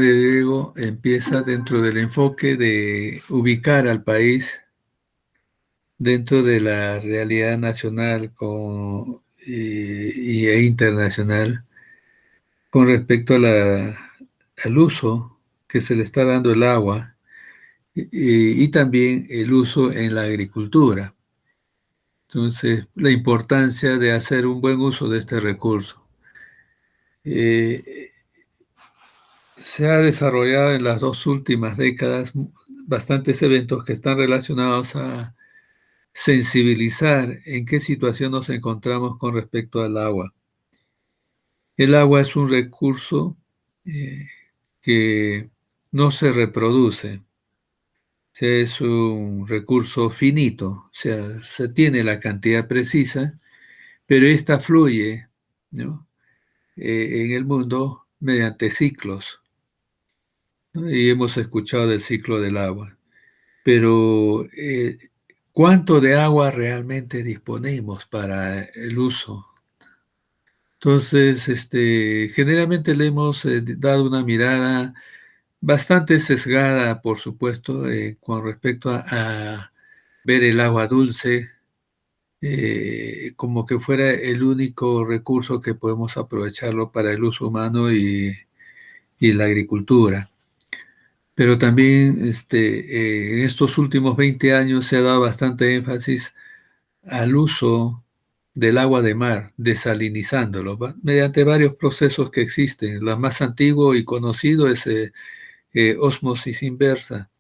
de riego empieza dentro del enfoque de ubicar al país dentro de la realidad nacional e internacional con respecto al uso que se le está dando el agua y también el uso en la agricultura. Entonces, la importancia de hacer un buen uso de este recurso. Eh, Se ha desarrollado en las dos últimas décadas bastantes eventos que están relacionados a sensibilizar en qué situación nos encontramos con respecto al agua. El agua es un recurso eh, que no se reproduce, o sea, es un recurso finito, o sea, se tiene la cantidad precisa, pero esta fluye, ¿no? En el mundo mediante ciclos, ¿no? Y hemos escuchado del ciclo del agua. Pero ¿cuánto de agua realmente disponemos para el uso? Entonces, generalmente le hemos dado una mirada bastante sesgada, por supuesto, con respecto a ver el agua dulce como que fuera el único recurso que podemos aprovecharlo para el uso humano y la agricultura. Pero también en estos últimos 20 años se ha dado bastante énfasis al uso del agua de mar, desalinizándolo, mediante varios procesos que existen. Lo más antiguo y conocido es ósmosis inversa.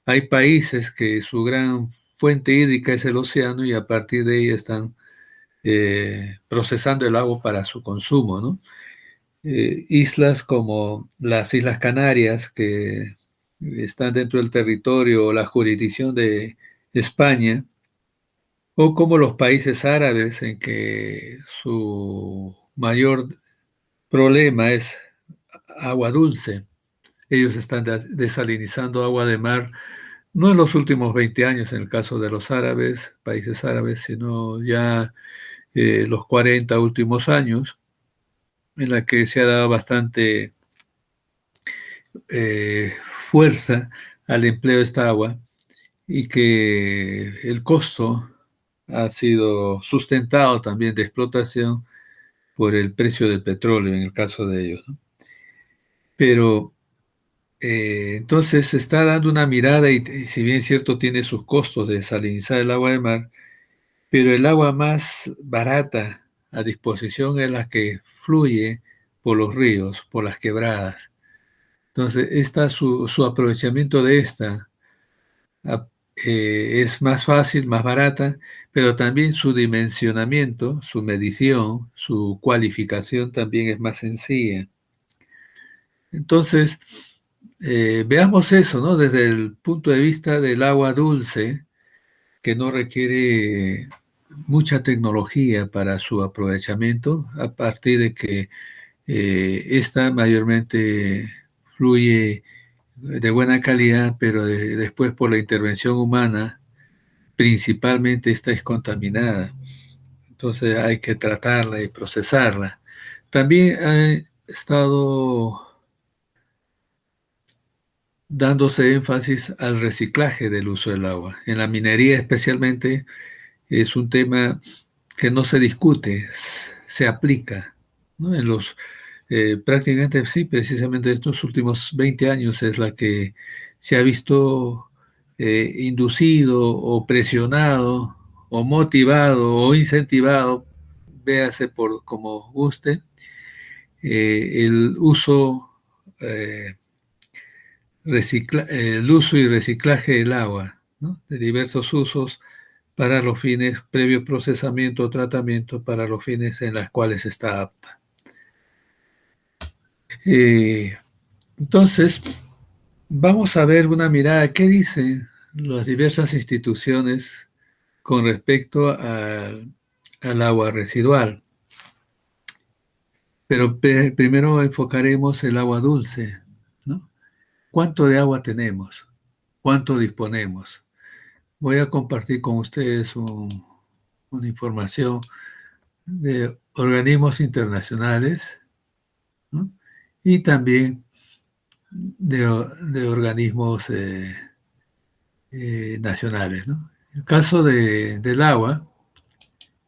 Hay países que su gran fuente hídrica es el océano y a partir de ahí están procesando el agua para su consumo, ¿no? Islas como las Islas Canarias, que están dentro del territorio o la jurisdicción de España, o como los países árabes en que su mayor problema es agua dulce. Ellos están desalinizando agua de mar, no en los últimos 20 años en el caso de los árabes, países árabes, sino ya los 40 últimos años, en la que se ha dado bastante fuerza al empleo de esta agua y que el costo ha sido sustentado también de explotación por el precio del petróleo en el caso de ellos, ¿no? Pero entonces se está dando una mirada y si bien es cierto tiene sus costos de salinizar el agua de mar, pero el agua más barata a disposición es la que fluye por los ríos, por las quebradas. Entonces, su aprovechamiento de esta es más fácil, más barata, pero también su dimensionamiento, su medición, su cualificación también es más sencilla. Entonces, veamos eso, ¿no? Desde el punto de vista del agua dulce, que no requiere mucha tecnología para su aprovechamiento, a partir de que esta mayormente fluye de buena calidad, pero después por la intervención humana, principalmente esta es contaminada. Entonces hay que tratarla y procesarla. También ha estado dándose énfasis al reciclaje del uso del agua. En la minería especialmente es un tema que no se discute, se aplica, ¿no? Prácticamente sí, precisamente estos últimos 20 años es la que se ha visto inducido o presionado o motivado o incentivado, véase por como guste, el uso, el uso y reciclaje del agua, ¿no? De diversos usos para los fines previo procesamiento o tratamiento para los fines en los cuales está apta. Eh, entonces, vamos a ver una mirada, ¿qué dicen las diversas instituciones con respecto al agua residual? Pero primero enfocaremos el agua dulce, ¿no? ¿Cuánto de agua tenemos? ¿Cuánto disponemos? Voy a compartir con ustedes una información de organismos internacionales, ¿no? Y también de organismos nacionales, ¿no? El caso del agua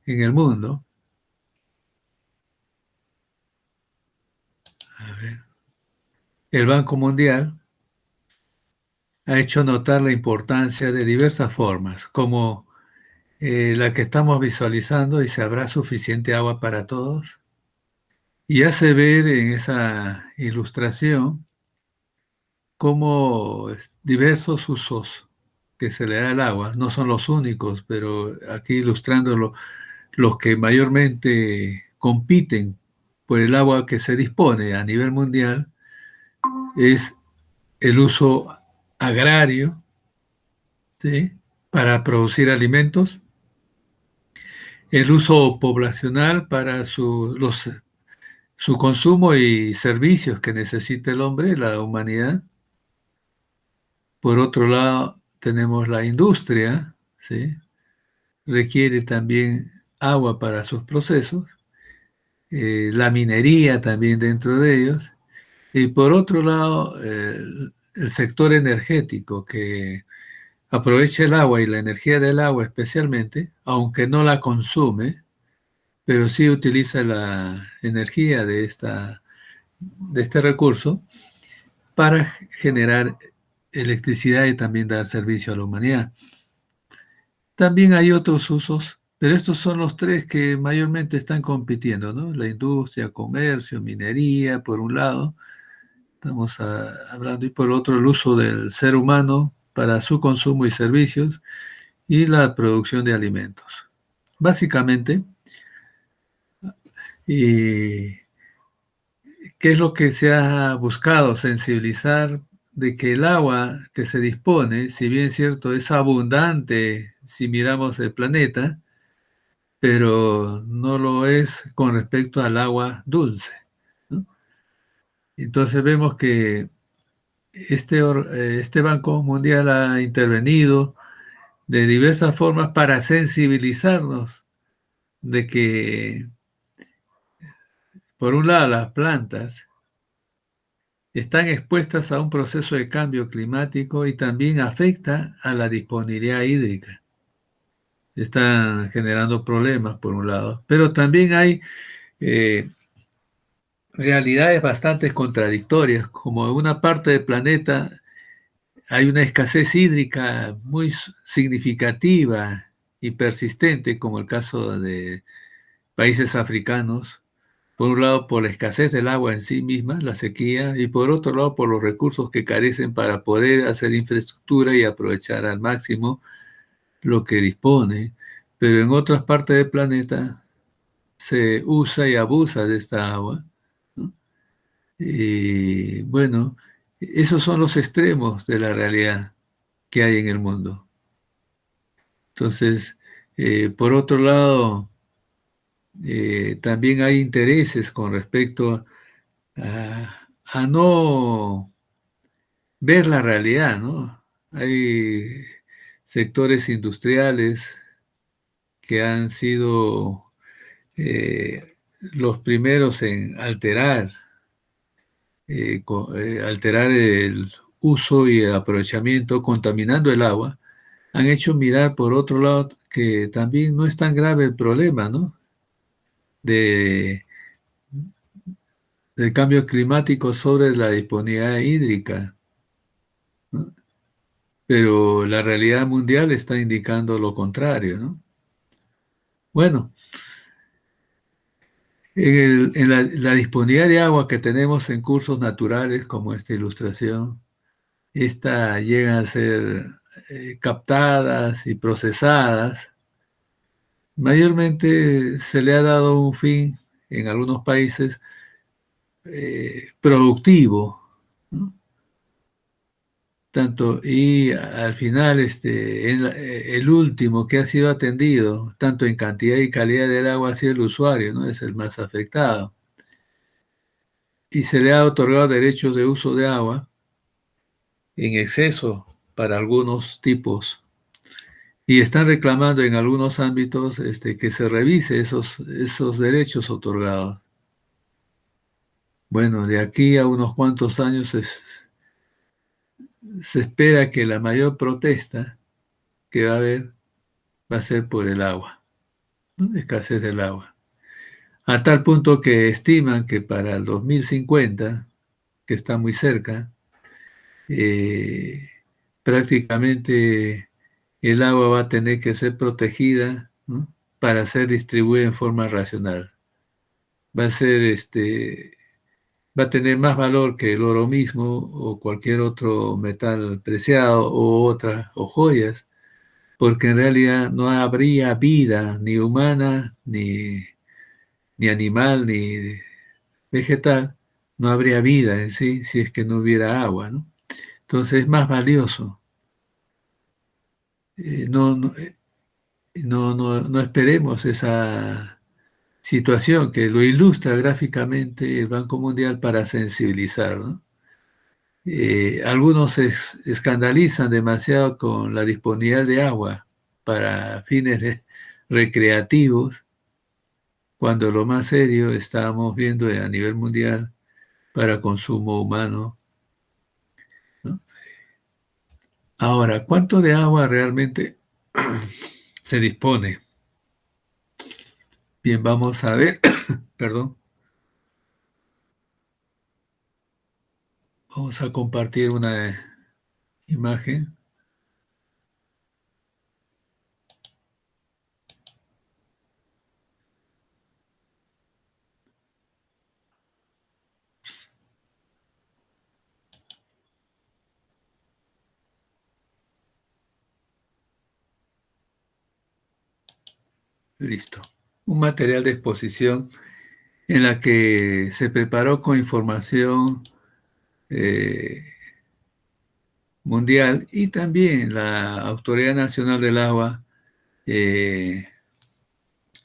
en el mundo, a ver, el Banco Mundial ha hecho notar la importancia de diversas formas, como la que estamos visualizando, y se habrá suficiente agua para todos, y hace ver en esa ilustración cómo diversos usos que se le da al agua, no son los únicos, pero aquí ilustrándolo, los que mayormente compiten por el agua que se dispone a nivel mundial es el uso agrario, ¿sí? Para producir alimentos, el uso poblacional para su consumo y servicios que necesita el hombre, la humanidad. Por otro lado, tenemos la industria, ¿sí? Requiere también agua para sus procesos, la minería también dentro de ellos, y por otro lado, el sector energético que aprovecha el agua y la energía del agua especialmente, aunque no la consume, pero sí utiliza la energía de este recurso para generar electricidad y también dar servicio a la humanidad. También hay otros usos, pero estos son los tres que mayormente están compitiendo, ¿no? La industria, comercio, minería, por un lado, estamos hablando, y por otro el uso del ser humano para su consumo y servicios y la producción de alimentos. Básicamente, y ¿qué es lo que se ha buscado? Sensibilizar de que el agua que se dispone, si bien es cierto, es abundante si miramos el planeta, pero no lo es con respecto al agua dulce, ¿no? Entonces vemos que este Banco Mundial ha intervenido de diversas formas para sensibilizarnos de que, por un lado, las plantas están expuestas a un proceso de cambio climático y también afecta a la disponibilidad hídrica. Están generando problemas, por un lado, pero también hay eh, realidades bastante contradictorias, como en una parte del planeta hay una escasez hídrica muy significativa y persistente, como el caso de países africanos, por un lado por la escasez del agua en sí misma, la sequía, y por otro lado por los recursos que carecen para poder hacer infraestructura y aprovechar al máximo lo que dispone. Pero en otras partes del planeta se usa y abusa de esta agua, ¿no? Y bueno, esos son los extremos de la realidad que hay en el mundo. Entonces, por otro lado, también hay intereses con respecto a no ver la realidad, ¿no? Hay sectores industriales que han sido los primeros en alterar el uso y el aprovechamiento, contaminando el agua. Han hecho mirar por otro lado que también no es tan grave el problema, ¿no? De, del cambio climático sobre la disponibilidad hídrica, ¿no? Pero la realidad mundial está indicando lo contrario, ¿no? Bueno, en la disponibilidad de agua que tenemos en cursos naturales, como esta ilustración, esta llegan a ser captadas y procesadas. Mayormente se le ha dado un fin en algunos países productivo, ¿no? Tanto, y al final el último que ha sido atendido, tanto en cantidad y calidad del agua, ha sido el usuario, ¿no? Es el más afectado. Y se le ha otorgado derechos de uso de agua en exceso para algunos tipos. Y están reclamando en algunos ámbitos que se revise esos derechos otorgados. Bueno, de aquí a unos cuantos años se espera que la mayor protesta que va a haber va a ser por el agua, ¿no? Escasez del agua. A tal punto que estiman que para el 2050, que está muy cerca, eh, prácticamente el agua va a tener que ser protegida, ¿no? Para ser distribuida en forma racional. Va a ser va a tener más valor que el oro mismo o cualquier otro metal preciado o otras o joyas, porque en realidad no habría vida ni humana, ni animal, ni vegetal, no habría vida en sí si es que no hubiera agua, ¿no? Entonces es más valioso. No, no, no esperemos esa situación que lo ilustra gráficamente el Banco Mundial para sensibilizar, ¿no? Algunos se escandalizan demasiado con la disponibilidad de agua para fines recreativos, cuando lo más serio estábamos viendo a nivel mundial para consumo humano, ¿no? Ahora, ¿cuánto de agua realmente se dispone? Bien, vamos a ver, perdón, vamos a compartir una imagen. Listo. Un material de exposición en la que se preparó con información eh, mundial y también la Autoridad Nacional del Agua eh,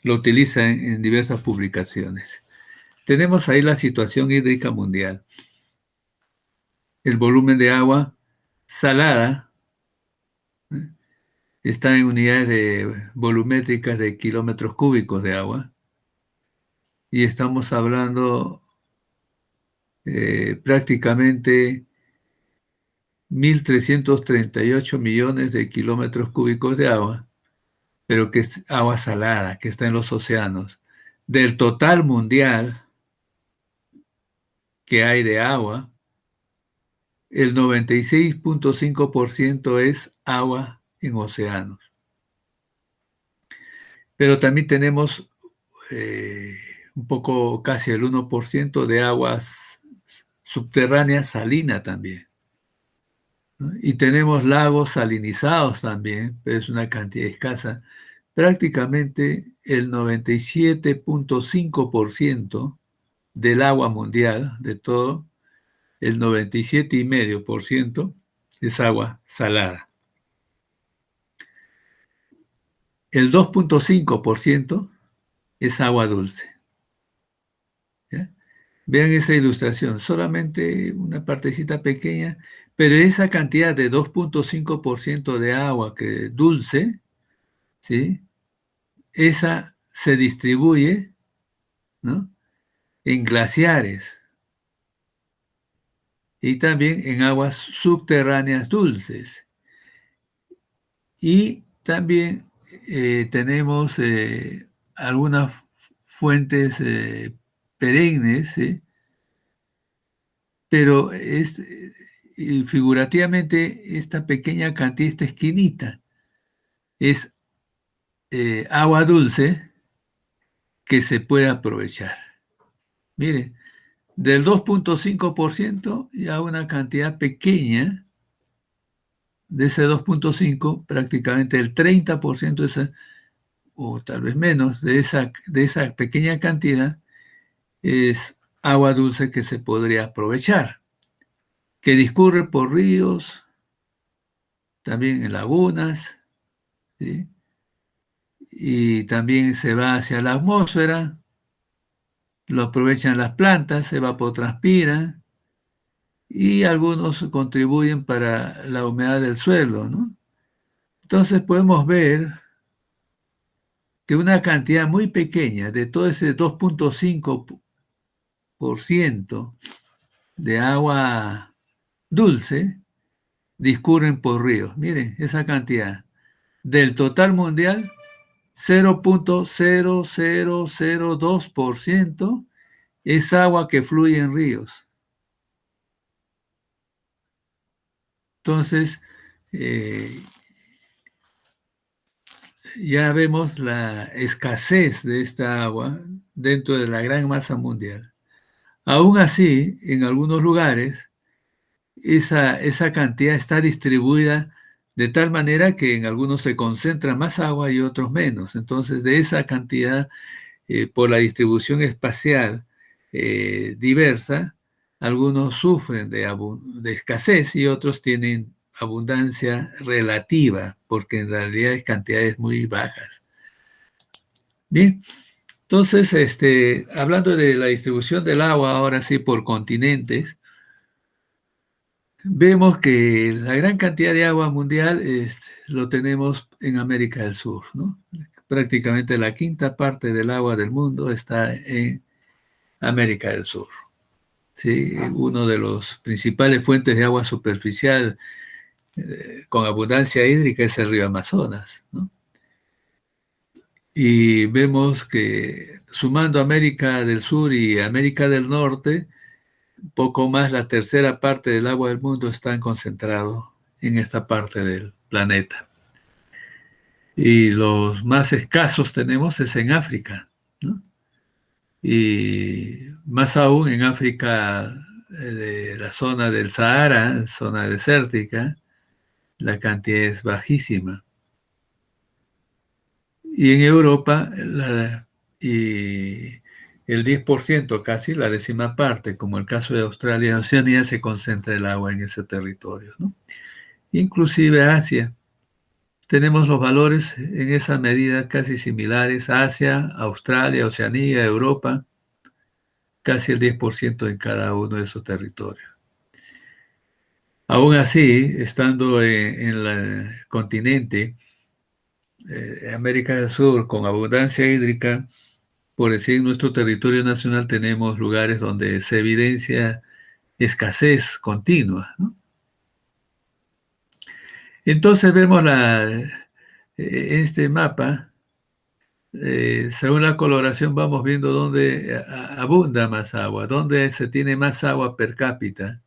lo utiliza en diversas publicaciones. Tenemos ahí la situación hídrica mundial. El volumen de agua salada está en unidades volumétricas de kilómetros cúbicos de agua y estamos hablando prácticamente 1.338 millones de kilómetros cúbicos de agua, pero que es agua salada, que está en los océanos. Del total mundial que hay de agua, el 96.5% es agua en océanos. Pero también tenemos eh, un poco, casi el 1% de aguas subterráneas salina también, ¿no? Y tenemos lagos salinizados también, pero es una cantidad escasa. Prácticamente el 97.5% del agua mundial, de todo, el 97,5% es agua salada. El 2.5% es agua dulce. ¿Ya? Vean esa ilustración, solamente una partecita pequeña, pero esa cantidad de 2.5% de agua que dulce, ¿sí? Esa se distribuye, ¿no? En glaciares y también en aguas subterráneas dulces. Y también tenemos algunas fuentes perennes, ¿sí? Pero y figurativamente esta pequeña cantidad, esta esquinita, es agua dulce que se puede aprovechar. Mire, del 2.5% ya una cantidad pequeña de ese 2.5, prácticamente el 30% de esa, o tal vez menos, de esa pequeña cantidad es agua dulce que se podría aprovechar, que discurre por ríos, también en lagunas, ¿sí? Y también se va hacia la atmósfera, lo aprovechan las plantas, se evapotranspiran y algunos contribuyen para la humedad del suelo, ¿no? Entonces podemos ver que una cantidad muy pequeña de todo ese 2.5% de agua dulce discurren por ríos. Miren esa cantidad. Del total mundial, 0,0002% es agua que fluye en ríos. Entonces, eh, ya vemos la escasez de esta agua dentro de la gran masa mundial. Aún así, en algunos lugares, esa cantidad está distribuida de tal manera que en algunos se concentra más agua y otros menos. Entonces, de esa cantidad, por la distribución espacial diversa, algunos sufren de escasez y otros tienen abundancia relativa, porque en realidad hay cantidades muy bajas. Bien, entonces, hablando de la distribución del agua, ahora sí por continentes, vemos que la gran cantidad de agua mundial lo tenemos en América del Sur, ¿no? Prácticamente la quinta parte del agua del mundo está en América del Sur. ¿Sí? Uno de los principales fuentes de agua superficial con abundancia hídrica es el río Amazonas, ¿no? Y vemos que sumando América del Sur y América del Norte, poco más la tercera parte del agua del mundo está concentrado en esta parte del planeta. Y los más escasos tenemos es en África, ¿no? Y más aún en África, de la zona del Sahara, zona desértica, la cantidad es bajísima. Y en Europa, y el 10% casi, la décima parte, como el caso de Australia y Oceanía, se concentra el agua en ese territorio, ¿no? Inclusive Asia. Tenemos los valores en esa medida casi similares. Asia, Australia, Oceanía, Europa, casi el 10% en cada uno de esos territorios. Aún así, estando en el continente, América del Sur, con abundancia hídrica, por decir, en nuestro territorio nacional tenemos lugares donde se evidencia escasez continua, ¿no? Entonces vemos este mapa, según la coloración vamos viendo dónde abunda más agua, dónde se tiene más agua per cápita.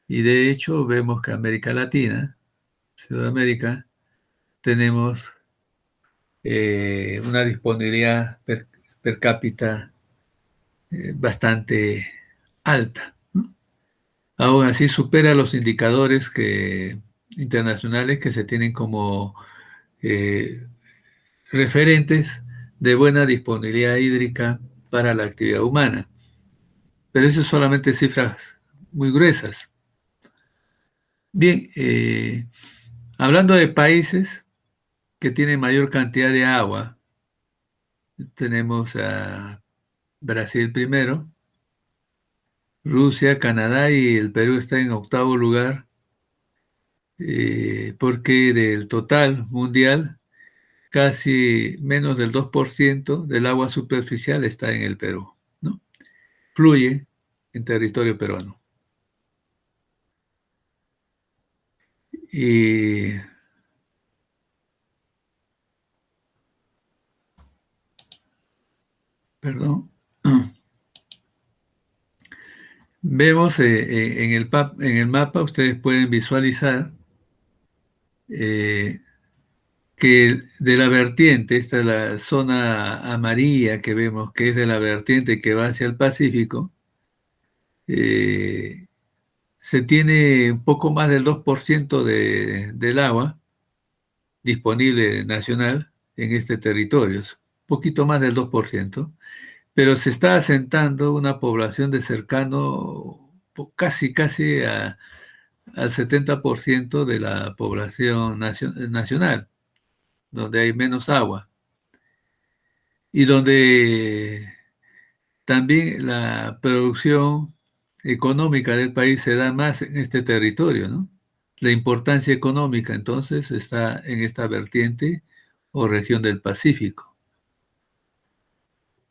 Y de hecho vemos que América Latina, Sudamérica, tenemos una disponibilidad per cápita bastante alta, ¿no? Aún así supera los indicadores internacionales que se tienen como eh, referentes de buena disponibilidad hídrica para la actividad humana. Pero eso es solamente cifras muy gruesas. Bien, hablando de países que tienen mayor cantidad de agua, tenemos a Brasil primero, Rusia, Canadá y el Perú está en octavo lugar, porque del total mundial, casi menos del 2% del agua superficial está en el Perú, ¿no? Fluye en territorio peruano. Y, perdón, vemos en el mapa, ustedes pueden visualizar eh, que de la vertiente, esta es la zona amarilla que vemos, que es de la vertiente que va hacia el Pacífico, eh, se tiene un poco más del 2% del agua disponible nacional en este territorio, un poquito más del 2%, pero se está asentando una población de cercano casi al 70% de la población nacional, donde hay menos agua y donde también la producción económica del país se da más en este territorio, ¿no? La importancia económica entonces está en esta vertiente o región del Pacífico.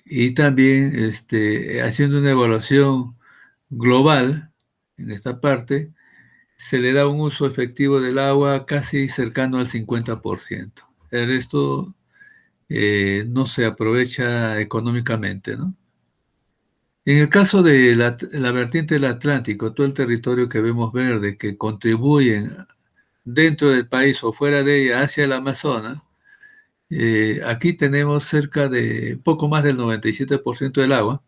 Y también haciendo una evaluación global en esta parte, se le da un uso efectivo del agua casi cercano al 50%. El resto no se aprovecha económicamente, ¿no? En el caso de la vertiente del Atlántico, todo el territorio que vemos verde, que contribuyen dentro del país o fuera de ella hacia el Amazonas, aquí tenemos cerca de poco más del 97% del agua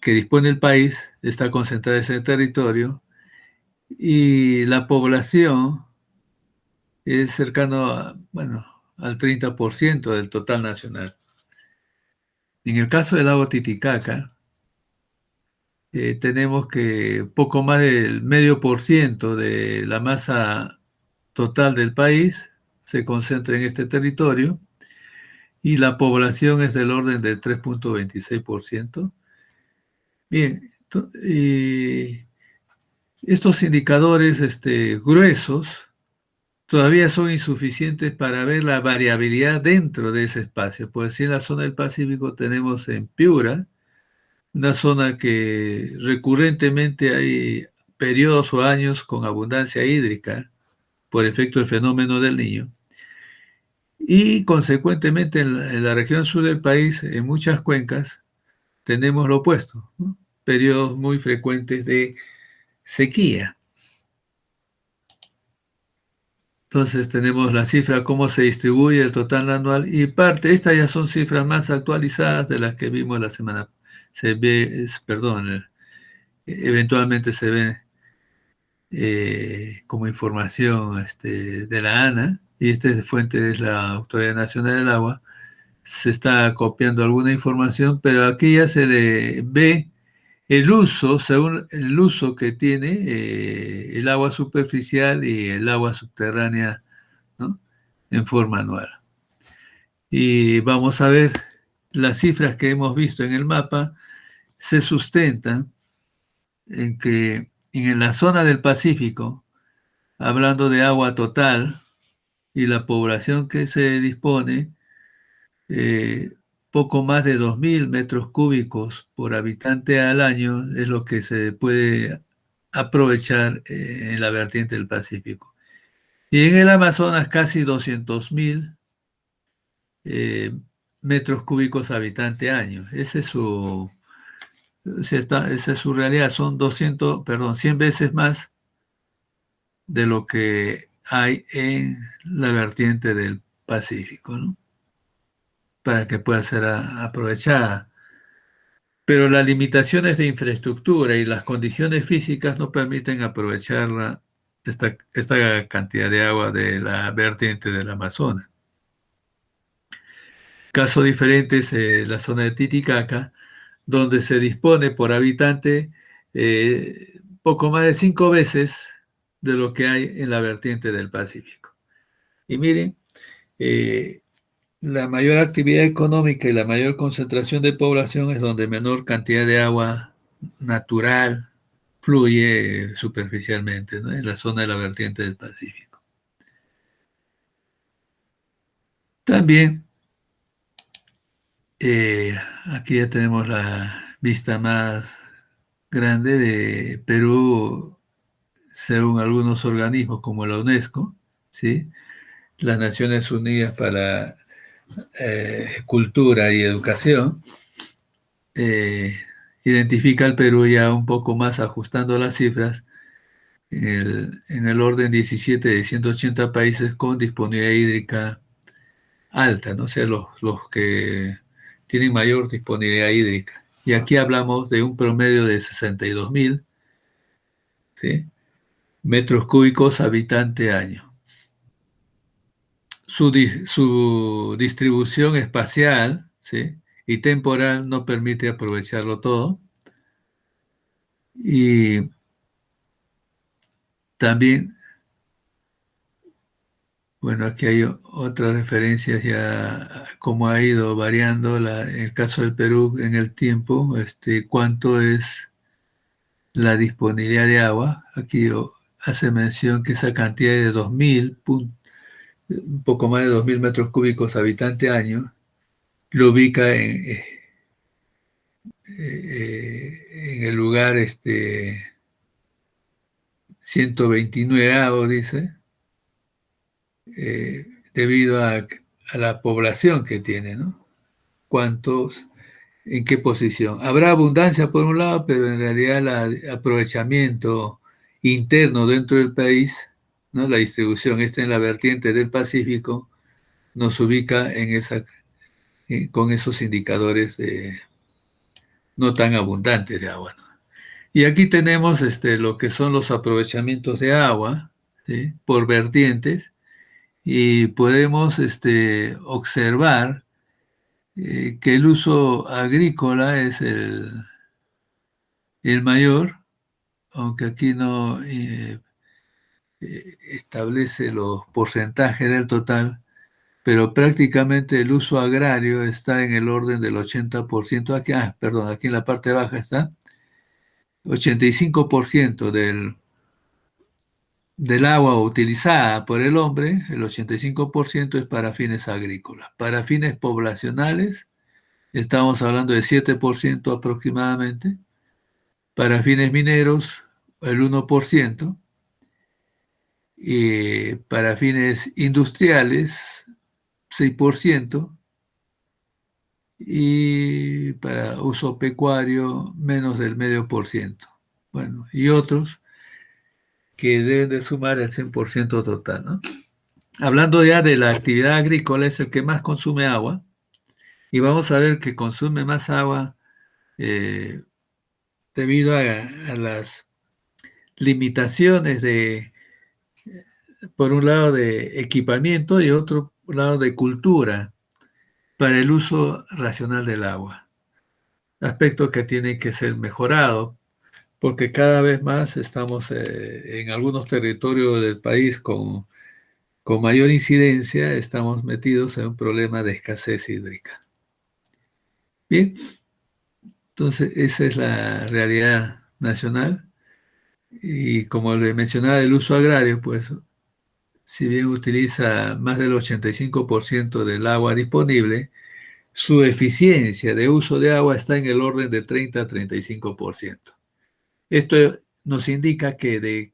que dispone el país, está concentrada en ese territorio, y la población es cercano a, bueno, al 30% del total nacional. En el caso del lago Titicaca, tenemos que poco más del medio por ciento de la masa total del país se concentra en este territorio y la población es del orden del 3,26%. Bien, y estos indicadores gruesos todavía son insuficientes para ver la variabilidad dentro de ese espacio. Pues si en la zona del Pacífico tenemos en Piura, una zona que recurrentemente hay periodos o años con abundancia hídrica por efecto del fenómeno del Niño. Y consecuentemente en la región sur del país, en muchas cuencas, tenemos lo opuesto, ¿no? Periodos muy frecuentes de sequía. Entonces tenemos la cifra, cómo se distribuye el total anual y parte, estas ya son cifras más actualizadas de las que vimos la semana. Se ve, perdón, eventualmente se ve como información de la ANA, y esta fuente es la Autoridad Nacional del Agua. Se está copiando alguna información, pero aquí ya se le ve el uso, según el uso que tiene el agua superficial y el agua subterránea, ¿no? En forma anual. Y vamos a ver las cifras que hemos visto en el mapa se sustentan en que en la zona del Pacífico, hablando de agua total y la población que se dispone, eh, poco más de 2.000 metros cúbicos por habitante al año es lo que se puede aprovechar en la vertiente del Pacífico. Y en el Amazonas casi 200.000 eh, metros cúbicos habitante año. Esa es su realidad. Son 100 veces más de lo que hay en la vertiente del Pacífico, ¿no? Para que pueda ser aprovechada. Pero las limitaciones de infraestructura y las condiciones físicas no permiten aprovechar esta cantidad de agua de la vertiente del Amazonas. Caso diferente es la zona de Titicaca, donde se dispone por habitante poco más de 5 veces de lo que hay en la vertiente del Pacífico. Y miren, eh, la mayor actividad económica y la mayor concentración de población es donde menor cantidad de agua natural fluye superficialmente, ¿no? En la zona de la vertiente del Pacífico. También, aquí ya tenemos la vista más grande de Perú, según algunos organismos como la UNESCO, ¿sí? Las Naciones Unidas para Cultura y Educación, eh, identifica al Perú ya un poco más ajustando las cifras en el orden 17 de 180 países con disponibilidad hídrica alta, ¿no? O sea, los que tienen mayor disponibilidad hídrica. Y aquí hablamos de un promedio de 62.000, ¿sí? Metros cúbicos habitante año. Su distribución espacial, ¿sí? Y temporal no permite aprovecharlo todo. Y también, bueno, aquí hay otras referencias ya cómo ha ido variando en el caso del Perú en el tiempo, cuánto es la disponibilidad de agua. Aquí hace mención que esa cantidad de 2.000, un poco más de 2.000 metros cúbicos habitante año, lo ubica en el lugar 129º, dice, debido a la población que tiene, ¿no? ¿Cuántos, en qué posición? Habrá abundancia por un lado, pero en realidad el aprovechamiento interno dentro del país, ¿no? La distribución está en la vertiente del Pacífico, nos ubica en con esos indicadores no tan abundantes de agua, ¿no? Y aquí tenemos lo que son los aprovechamientos de agua, ¿sí? Por vertientes, y podemos observar que el uso agrícola es el mayor, aunque aquí no establece los porcentajes del total, pero prácticamente el uso agrario está en el orden del 80%. Aquí, perdón, aquí en la parte baja está 85% del agua utilizada por el hombre, el 85% es para fines agrícolas. Para fines poblacionales, estamos hablando de 7% aproximadamente. Para fines mineros, el 1%. Y para fines industriales, 6%. Y para uso pecuario, menos del 0,5%. Bueno, y otros que deben de sumar el 100% total, ¿no? Hablando ya de la actividad agrícola, es el que más consume agua, y vamos a ver que consume más agua eh, debido a las limitaciones por un lado, de equipamiento y otro lado de cultura para el uso racional del agua. Aspecto que tiene que ser mejorado porque cada vez más estamos en algunos territorios del país con mayor incidencia, estamos metidos en un problema de escasez hídrica. Bien, entonces esa es la realidad nacional. Y como le mencionaba, el uso agrario, pues si bien utiliza más del 85% del agua disponible, su eficiencia de uso de agua está en el orden de 30 a 35%. Esto nos indica que de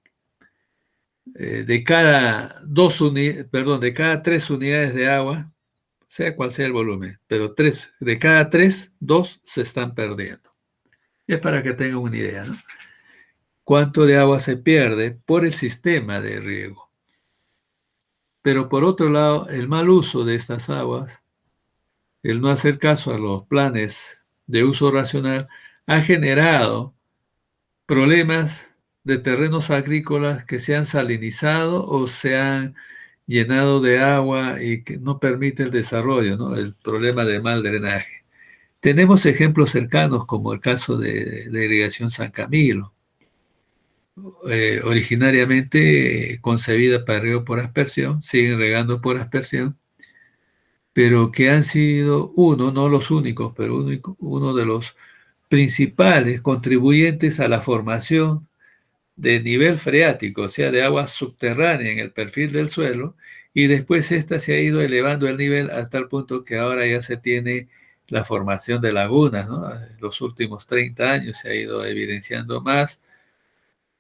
cada de cada 3 unidades de agua, sea cual sea el volumen, pero de cada tres, dos se están perdiendo. Es para que tengan una idea, ¿no? Cuánto de agua se pierde por el sistema de riego. Pero por otro lado, el mal uso de estas aguas, el no hacer caso a los planes de uso racional, ha generado problemas de terrenos agrícolas que se han salinizado o se han llenado de agua y que no permite el desarrollo, ¿no? El problema de mal drenaje. Tenemos ejemplos cercanos como el caso de la irrigación San Camilo, originariamente concebida para riego por aspersión, siguen regando por aspersión, pero que han sido no los únicos, pero uno de los principales contribuyentes a la formación de nivel freático, o sea, de agua subterránea en el perfil del suelo, y después esta se ha ido elevando el nivel hasta el punto que ahora ya se tiene la formación de lagunas, ¿no? En los últimos 30 años se ha ido evidenciando más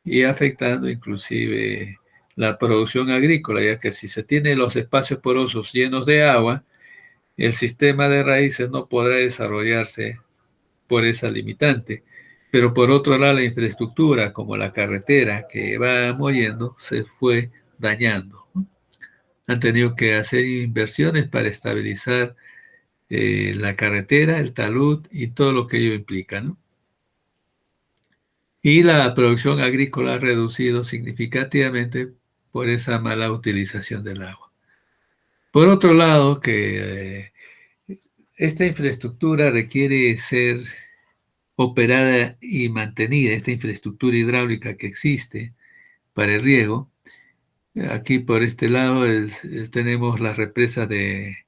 y afectando inclusive la producción agrícola, ya que si se tienen los espacios porosos llenos de agua, el sistema de raíces no podrá desarrollarse por esa limitante. Pero por otro lado, la infraestructura, como la carretera que va moviendo, se fue dañando. Han tenido que hacer inversiones para estabilizar la carretera, el talud y todo lo que ello implica, ¿no? Y la producción agrícola ha reducido significativamente por esa mala utilización del agua. Por otro lado, que esta infraestructura requiere ser operada y mantenida, esta infraestructura hidráulica que existe para el riego. Aquí por este lado tenemos las represas de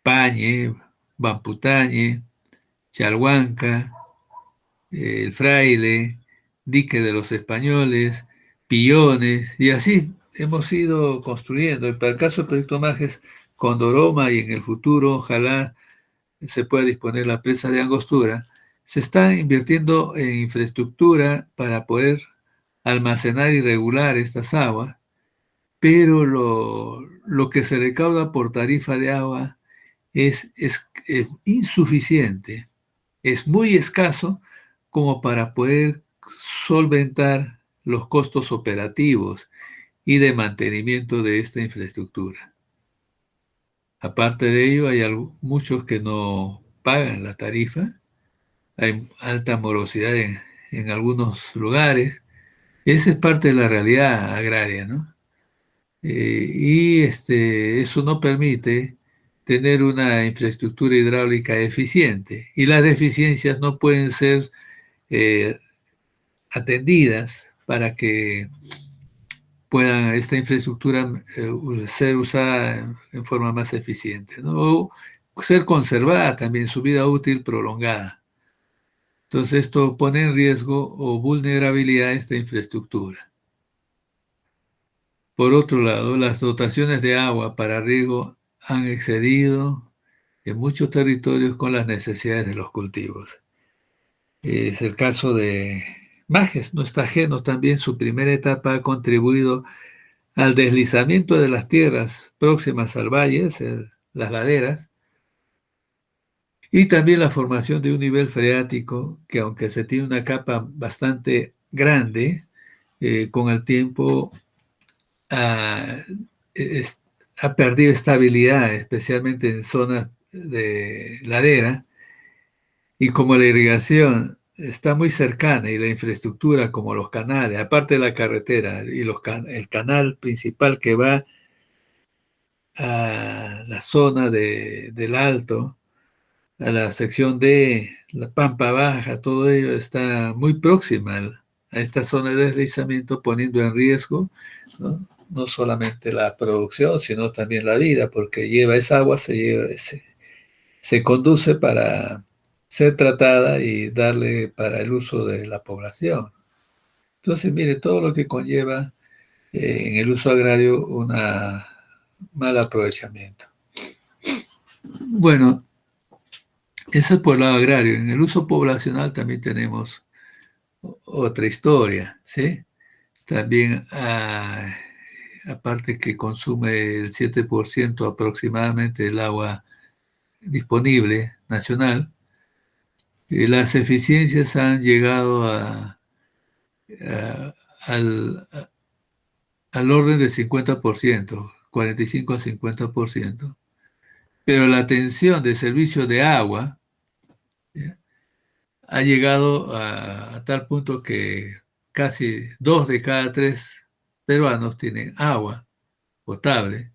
Pañe, Bamputañe, Chalhuanca, El Fraile, Dique de los Españoles, Pillones, y así hemos ido construyendo. Y para el caso del proyecto Majes, Condoroma y en el futuro, ojalá se pueda disponer la presa de Angostura, se está invirtiendo en infraestructura para poder almacenar y regular estas aguas, pero lo que se recauda por tarifa de agua es insuficiente, es muy escaso como para poder solventar los costos operativos y de mantenimiento de esta infraestructura. Aparte de ello, hay muchos que no pagan la tarifa, hay alta morosidad en algunos lugares. Esa es parte de la realidad agraria, ¿no? Eso no permite tener una infraestructura hidráulica eficiente y las deficiencias no pueden ser eh, atendidas para que pueda esta infraestructura ser usada en forma más eficiente, ¿no? O ser conservada también, su vida útil prolongada. Entonces esto pone en riesgo o vulnerabilidad esta infraestructura. Por otro lado, las dotaciones de agua para riego han excedido en muchos territorios con las necesidades de los cultivos. Es el caso de Majes, no está ajeno también. Su primera etapa ha contribuido al deslizamiento de las tierras próximas al valle, las laderas, y también la formación de un nivel freático que, aunque se tiene una capa bastante grande, con el tiempo ha, ha perdido estabilidad, especialmente en zonas de ladera, y como la irrigación está muy cercana y la infraestructura como los canales, aparte de la carretera y el canal principal que va a la zona del Alto, a la sección de la Pampa Baja, todo ello está muy próxima a esta zona de deslizamiento, poniendo en riesgo, ¿no? No solamente la producción, sino también la vida, porque lleva esa agua, se conduce para ser tratada y darle para el uso de la población. Entonces, mire, todo lo que conlleva en el uso agrario un mal aprovechamiento. Bueno, eso es por el lado agrario. En el uso poblacional también tenemos otra historia, ¿sí? También, aparte que consume el 7% aproximadamente del agua disponible nacional, las eficiencias han llegado a- al, al orden del 50%, 45 a 50%, pero la atención de servicio de agua, ¿ya?, ha llegado a tal punto que casi 2 de cada 3 peruanos tienen agua potable,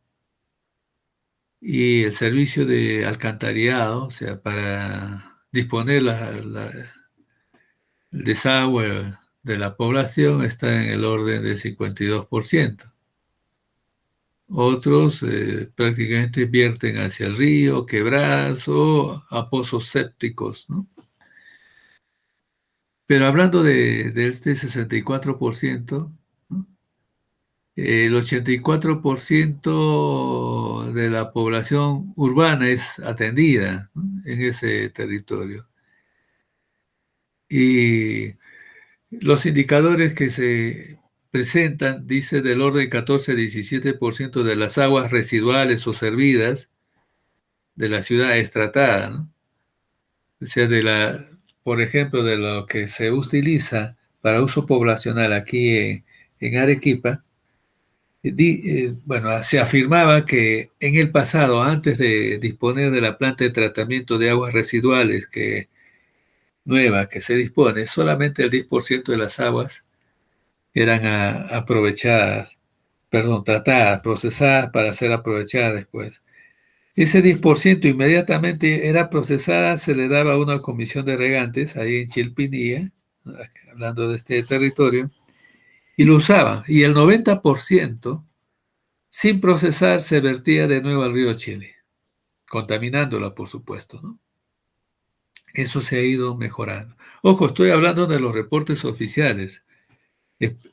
y el servicio de alcantarillado, o sea, para disponer el desagüe de la población, está en el orden del 52%. Otros prácticamente vierten hacia el río, quebradas o a pozos sépticos, ¿no? Pero hablando de este 64%, ¿no?, el 84% de la población urbana es atendida, ¿no?, en ese territorio. Y los indicadores que se presentan, dice, del orden 14-17% de las aguas residuales o servidas de la ciudad es tratada, ¿no? O sea, por ejemplo, de lo que se utiliza para uso poblacional aquí en Arequipa, bueno, se afirmaba que en el pasado, antes de disponer de la planta de tratamiento de aguas residuales nueva que se dispone, solamente el 10% de las aguas eran aprovechadas, perdón, tratadas, procesadas para ser aprovechadas después. Ese 10% inmediatamente era procesada, se le daba a una comisión de regantes ahí en Chilpinía, hablando de este territorio, y lo usaban. Y el 90%, sin procesar, se vertía de nuevo al río Chile, contaminándola, por supuesto, ¿no? Eso se ha ido mejorando. Ojo, estoy hablando de los reportes oficiales.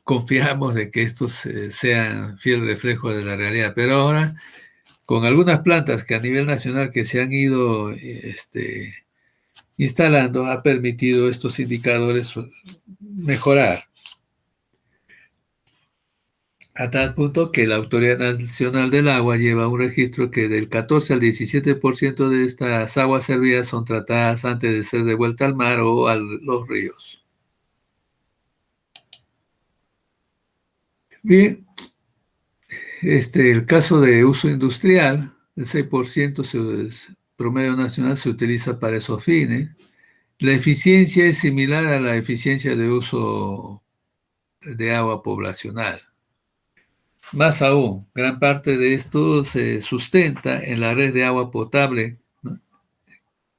Confiamos de que estos sean fiel reflejo de la realidad, pero ahora, con algunas plantas que a nivel nacional que se han ido instalando, ha permitido estos indicadores mejorar. a tal punto que la Autoridad Nacional del Agua lleva un registro que del 14 al 17% de estas aguas servidas son tratadas antes de ser devueltas al mar o a los ríos. Bien, el caso de uso industrial, el 6% promedio nacional se utiliza para esos fines. La eficiencia es similar a la eficiencia de uso de agua poblacional. Más aún, gran parte de esto se sustenta en la red de agua potable, ¿no?,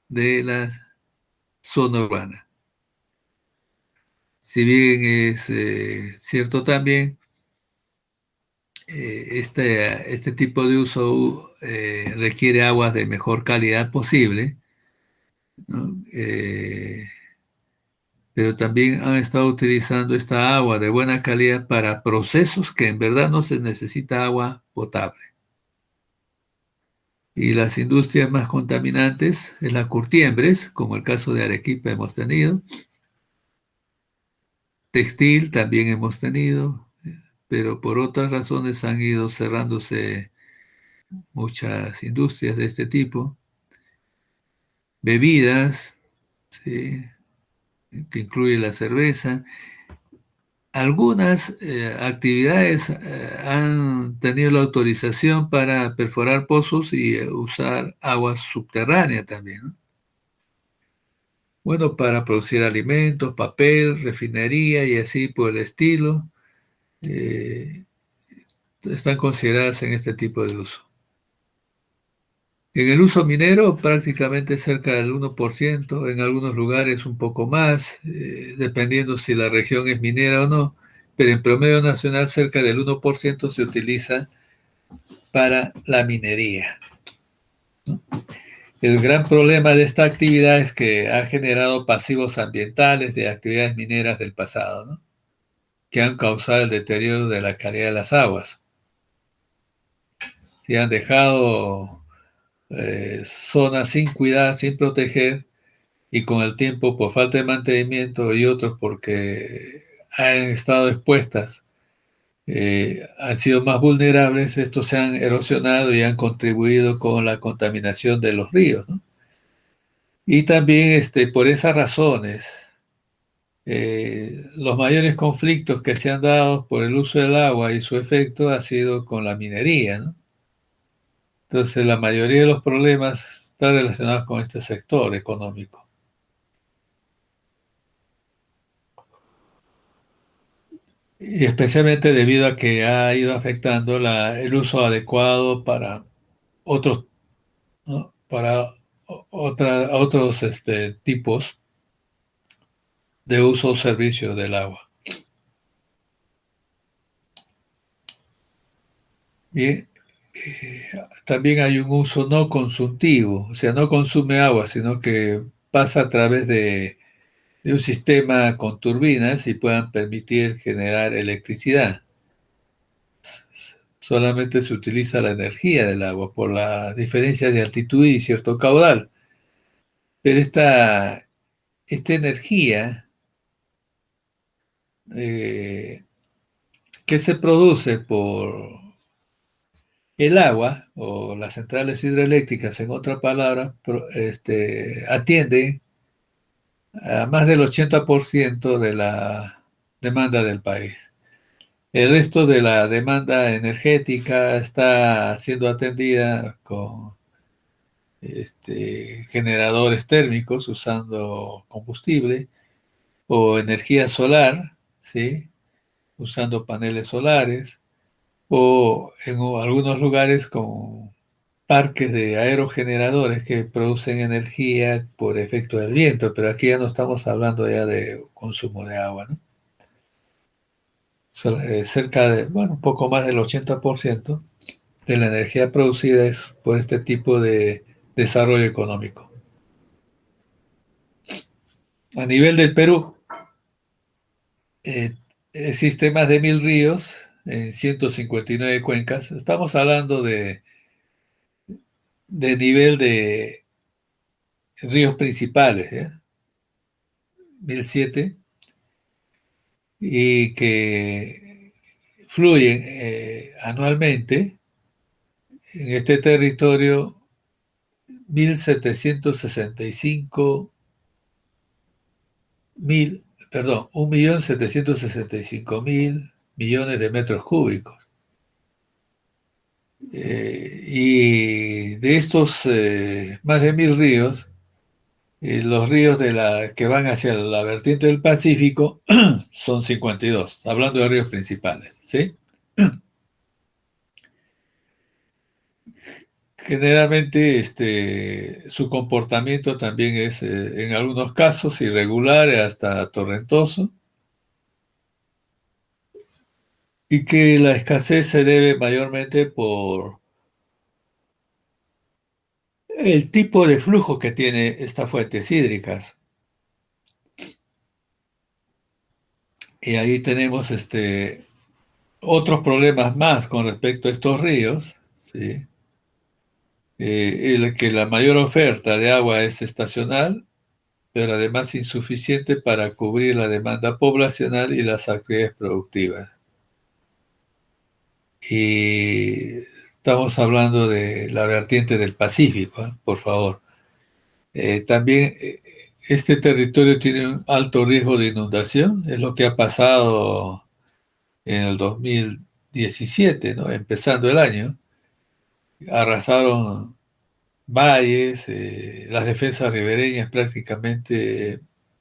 de la zona urbana. Si bien es cierto también, este tipo de uso requiere aguas de mejor calidad posible, ¿no? Pero también han estado utilizando esta agua de buena calidad para procesos que en verdad no se necesita agua potable. Y las industrias más contaminantes es la curtiembres, como el caso de Arequipa hemos tenido, textil también hemos tenido, pero por otras razones han ido cerrándose muchas industrias de este tipo. Bebidas, ¿sí?, que incluye la cerveza. Algunas actividades han tenido la autorización para perforar pozos y usar agua subterránea también, ¿no? Bueno, para producir alimentos, papel, refinería y así por el estilo, eh, están consideradas en este tipo de uso. En el uso minero, prácticamente cerca del 1%, en algunos lugares un poco más, dependiendo si la región es minera o no, pero en promedio nacional cerca del 1% se utiliza para la minería, ¿no? El gran problema de esta actividad es que ha generado pasivos ambientales de actividades mineras del pasado, ¿no?, que han causado el deterioro de la calidad de las aguas. Se han dejado zonas sin cuidar, sin proteger, y con el tiempo, por falta de mantenimiento y otros porque han estado expuestas, han sido más vulnerables, estos se han erosionado y han contribuido con la contaminación de los ríos, ¿no? Y también por esas razones, los mayores conflictos que se han dado por el uso del agua y su efecto ha sido con la minería, ¿no? Entonces, la mayoría de los problemas están relacionados con este sector económico. Y especialmente debido a que ha ido afectando el uso adecuado para otros, ¿no?, para otros tipos de uso o servicio del agua. Bien, también hay un uso no consultivo, o sea, no consume agua, sino que pasa a través de un sistema con turbinas y puedan permitir generar electricidad. Solamente se utiliza la energía del agua por la diferencia de altitud y cierto caudal. Pero esta energía eh, que se produce por el agua o las centrales hidroeléctricas, en otra palabra, atienden a más del 80% de la demanda del país. El resto de la demanda energética está siendo atendida con generadores térmicos usando combustible o energía solar, ¿sí?, usando paneles solares, o en algunos lugares con parques de aerogeneradores que producen energía por efecto del viento, pero aquí ya no estamos hablando ya de consumo de agua, ¿no? Cerca de, bueno, un poco más del 80% de la energía producida es por este tipo de desarrollo económico. A nivel del Perú, eh, existen más de 1.000 ríos en 159 cuencas. Estamos hablando de nivel de ríos principales, ¿ya? 1.007, y que fluyen anualmente en este territorio 1.765.000, perdón, 1.765.000 millones de metros cúbicos. Y de estos más de 1.000 ríos, los ríos que van hacia la vertiente del Pacífico son 52, hablando de ríos principales, ¿sí? Generalmente su comportamiento también es en algunos casos irregular hasta torrentoso, y que la escasez se debe mayormente por el tipo de flujo que tiene estas fuentes hídricas. Y ahí tenemos otros problemas más con respecto a estos ríos, ¿sí? Que la mayor oferta de agua es estacional, pero además insuficiente para cubrir la demanda poblacional y las actividades productivas. Y estamos hablando de la vertiente del Pacífico, por favor. También este territorio tiene un alto riesgo de inundación, es lo que ha pasado en el 2017, ¿no? Empezando el año, arrasaron valles, las defensas ribereñas prácticamente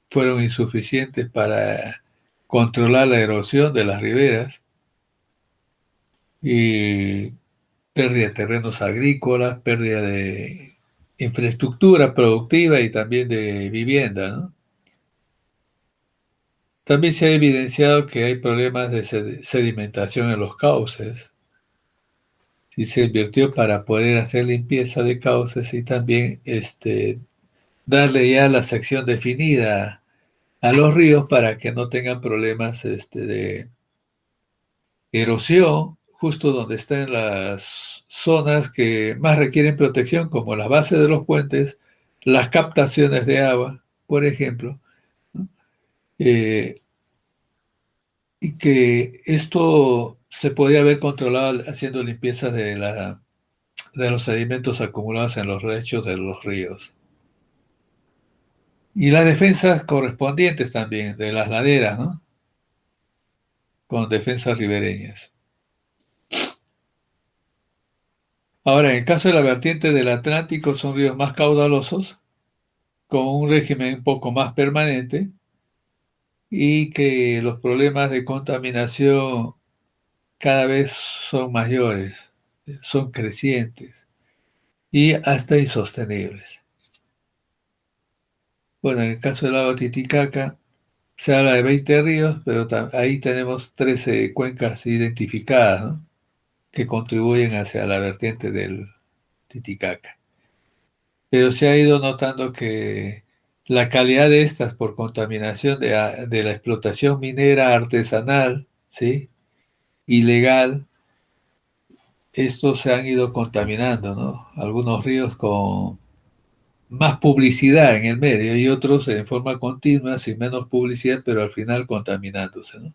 fueron insuficientes para controlar la erosión de las riberas, y pérdida de terrenos agrícolas, pérdida de infraestructura productiva y también de vivienda, ¿no? También se ha evidenciado que hay problemas de sedimentación en los cauces, y se invirtió para poder hacer limpieza de cauces y también darle ya la sección definida a los ríos para que no tengan problemas de erosión, justo donde están las zonas que más requieren protección, como la base de los puentes, las captaciones de agua, por ejemplo, ¿no? Y que esto se podía haber controlado haciendo limpieza de los sedimentos acumulados en los lechos de los ríos. Y las defensas correspondientes también de las laderas, ¿no? Con defensas ribereñas. Ahora, en el caso de la vertiente del Atlántico, son ríos más caudalosos, con un régimen un poco más permanente, y que los problemas de contaminación cada vez son mayores, son crecientes y hasta insostenibles. Bueno, en el caso del lago Titicaca se habla de 20 ríos, pero ahí tenemos 13 cuencas identificadas, ¿no?, que contribuyen hacia la vertiente del Titicaca. Pero se ha ido notando que la calidad de estas por contaminación de la explotación minera artesanal, ¿sí?, ilegal, estos se han ido contaminando, ¿no? Algunos ríos con más publicidad en el medio y otros en forma continua, sin menos publicidad, pero al final contaminándose, ¿no?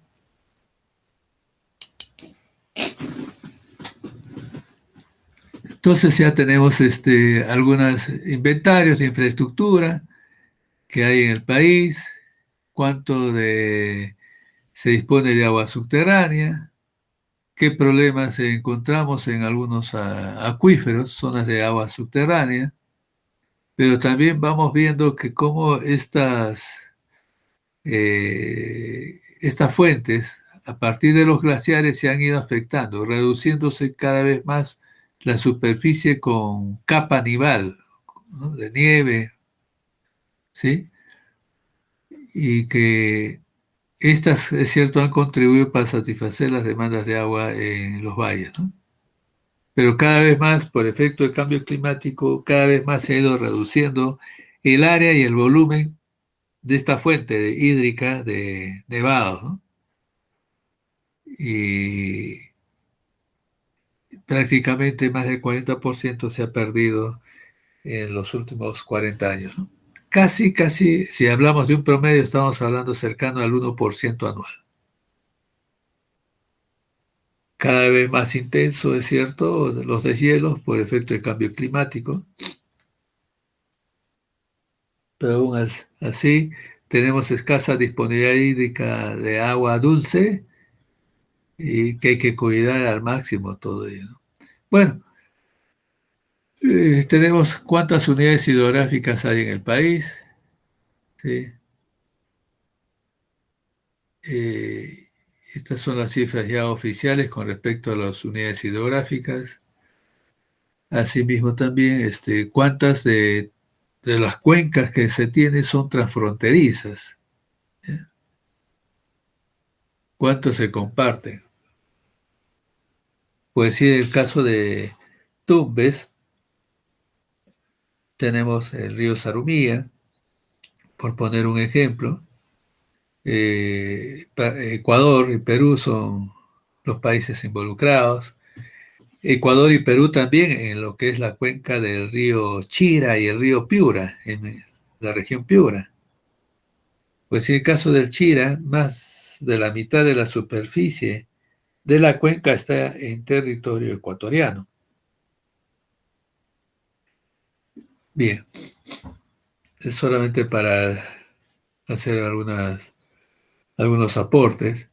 Entonces ya tenemos algunos inventarios de infraestructura que hay en el país, cuánto se dispone de agua subterránea, qué problemas encontramos en algunos acuíferos, zonas de agua subterránea, pero también vamos viendo que cómo estas fuentes, a partir de los glaciares, se han ido afectando, reduciéndose cada vez más la superficie con capa nival, ¿no?, de nieve, ¿sí? Y que estas, es cierto, han contribuido para satisfacer las demandas de agua en los valles, ¿no? Pero cada vez más, por efecto del cambio climático, cada vez más se ha ido reduciendo el área y el volumen de esta fuente hídrica de nevados, ¿no? Y prácticamente más del 40% se ha perdido en los últimos 40 años, ¿no? Casi, casi, si hablamos de un promedio, estamos hablando cercano al 1% anual. cada vez más intenso, es cierto, los deshielos por efecto de cambio climático, pero aún así tenemos escasa disponibilidad hídrica de agua dulce y que hay que cuidar al máximo todo ello, ¿no? Bueno, tenemos cuántas unidades hidrográficas hay en el país, ¿sí? Eh, Estas son las cifras ya oficiales con respecto a las unidades hidrográficas. Asimismo también, cuántas de las cuencas que se tienen son transfronterizas, ¿eh? ¿Cuántos se comparten? Pues sí, en el caso de Tumbes, tenemos el río Sarumía, por poner un ejemplo. Ecuador y Perú son los países involucrados. Ecuador y Perú también en lo que es la cuenca del río Chira y el río Piura, en la región Piura. Pues en el caso del Chira, más de la mitad de la superficie de la cuenca está en territorio ecuatoriano. Bien, es solamente para hacer algunos aportes.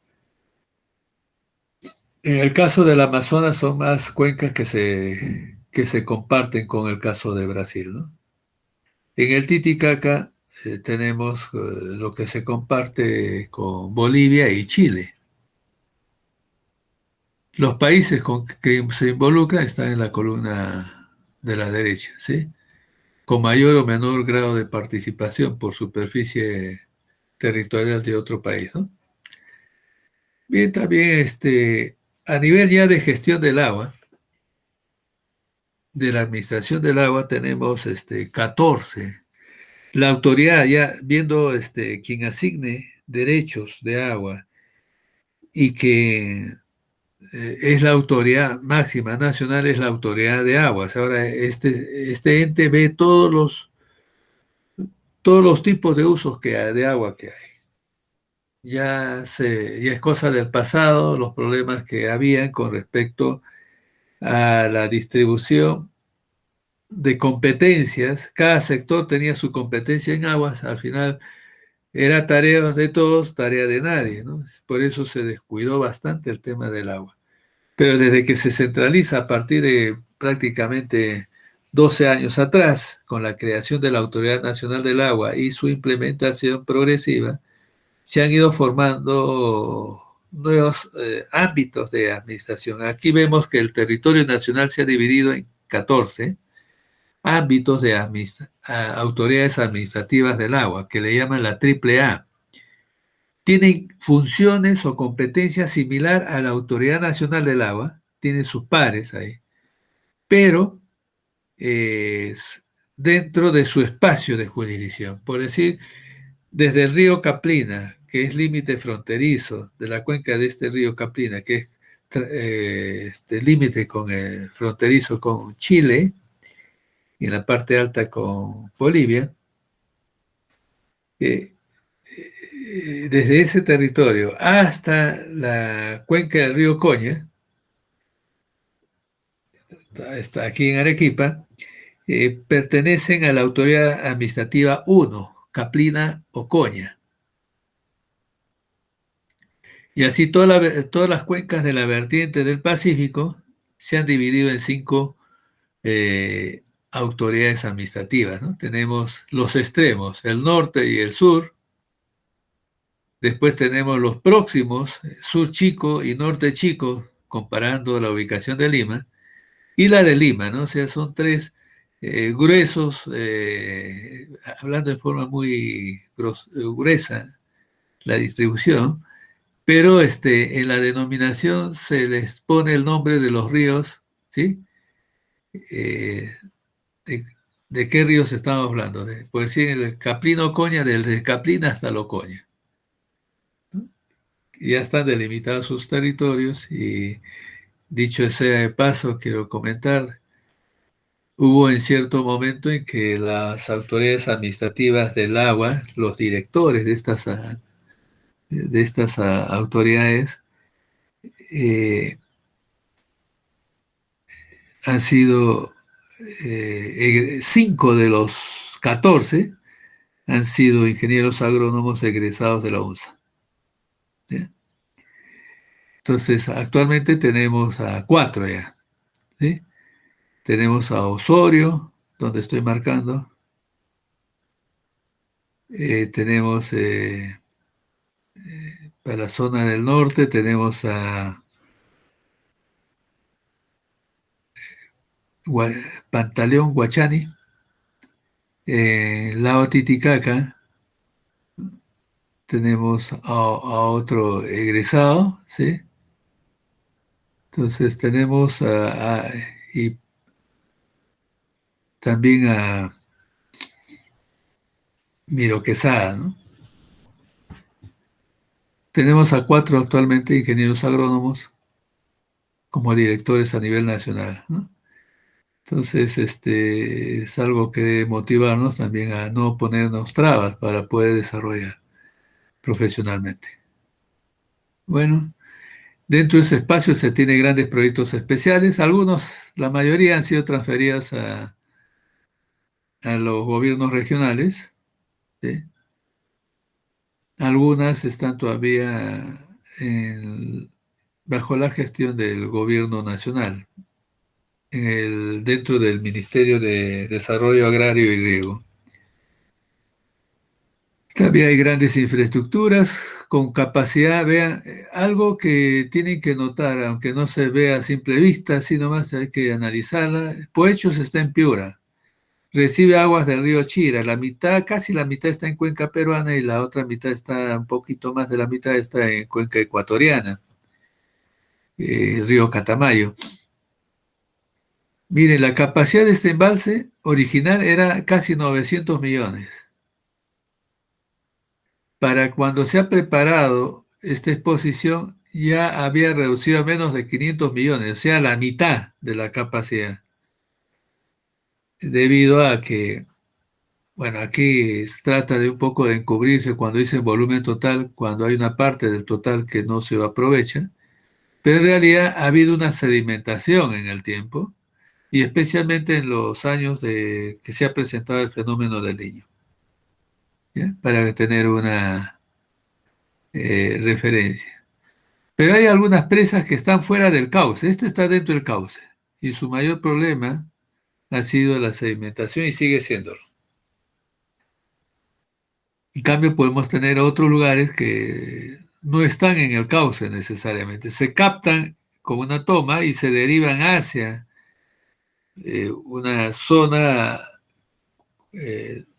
En el caso del Amazonas son más cuencas que se comparten con el caso de Brasil, ¿no? En el Titicaca tenemos lo que se comparte con Bolivia y Chile. Los países con que se involucran están en la columna de la derecha, ¿sí? Con mayor o menor grado de participación por superficie territorial de otro país, ¿no? Bien, también a nivel ya de gestión del agua, de la administración del agua, tenemos 14. La autoridad, ya viendo quien asigne derechos de agua y que es la autoridad máxima nacional, es la autoridad de aguas. Ahora, este ente ve todos los tipos de usos de agua que hay. Ya es cosa del pasado, los problemas que habían con respecto a la distribución de competencias. Cada sector tenía su competencia en aguas, al final era tarea de todos, tarea de nadie, ¿no? Por eso se descuidó bastante el tema del agua. Pero desde que se centraliza a partir de prácticamente 12 años atrás, con la creación de la Autoridad Nacional del Agua y su implementación progresiva, se han ido formando nuevos ámbitos de administración. Aquí vemos que el territorio nacional se ha dividido en 14 ámbitos de autoridades administrativas del agua, que le llaman la triple A. Tienen funciones o competencias similar a la Autoridad Nacional del Agua, tienen sus pares ahí, pero eh, dentro de su espacio de jurisdicción. Por decir, desde el río Caplina, que es límite fronterizo de la cuenca de este río Caplina, que es límite con el fronterizo con Chile y en la parte alta con Bolivia, eh, desde ese territorio hasta la cuenca del río Coña, está aquí en Arequipa, pertenecen a la autoridad administrativa 1, Caplina Ocoña. Y así todas las cuencas de la vertiente del Pacífico se han dividido en 5 autoridades administrativas, ¿no? Tenemos los extremos, el norte y el sur. Después tenemos los próximos, sur chico y norte chico, comparando la ubicación de Lima, y la de Lima, ¿no? O sea, son 3 gruesos, hablando en forma muy gruesa, la distribución, pero en la denominación se les pone el nombre de los ríos, ¿sí? Eh, de, de qué ríos estamos hablando? Por decir, el Caplino Ocoña, desde Caplina hasta Locoña. Ya están delimitados sus territorios y dicho ese paso, quiero comentar, hubo en cierto momento en que las autoridades administrativas del agua, los directores de estas autoridades, eh, han sido 5 de los 14 han sido ingenieros agrónomos egresados de la UNSA. ¿Sí? Entonces, actualmente tenemos a 4 ya. ¿Sí? Tenemos a Osorio, donde estoy marcando. Tenemos para la zona del norte, tenemos a Pantaleón Huachani, Lao Titicaca, tenemos a otro egresado, ¿sí? Entonces tenemos y también a Miro Quesada, ¿no? Tenemos a 4 actualmente ingenieros agrónomos como directores a nivel nacional, ¿no? Entonces, es algo que debe motivarnos también a no ponernos trabas para poder desarrollar profesionalmente. Bueno, dentro de ese espacio se tienen grandes proyectos especiales. Algunos, la mayoría han sido transferidos a los gobiernos regionales, ¿sí? Algunas están todavía bajo la gestión del gobierno nacional, dentro del Ministerio de Desarrollo Agrario y Riego. También hay grandes infraestructuras con capacidad, vean, algo que tienen que notar, aunque no se vea a simple vista, así nomás hay que analizarla. Poechos está en Piura, recibe aguas del río Chira, la mitad, casi la mitad está en cuenca peruana y la otra mitad está, un poquito más de la mitad está en cuenca ecuatoriana, el río Catamayo. Miren, la capacidad de este embalse original era casi 900 millones. Para cuando se ha preparado esta exposición, ya había reducido a menos de 500 millones, o sea, la mitad de la capacidad, debido a que, bueno, aquí se trata de un poco de encubrirse cuando dicen volumen total, cuando hay una parte del total que no se aprovecha, pero en realidad ha habido una sedimentación en el tiempo, y especialmente en los años que se ha presentado el fenómeno del Niño, ¿ya? Para tener una referencia. Pero hay algunas presas que están fuera del cauce. Este está dentro del cauce. Y su mayor problema ha sido la sedimentación y sigue siéndolo. En cambio, podemos tener otros lugares que no están en el cauce necesariamente. Se captan con una toma y se derivan hacia una zona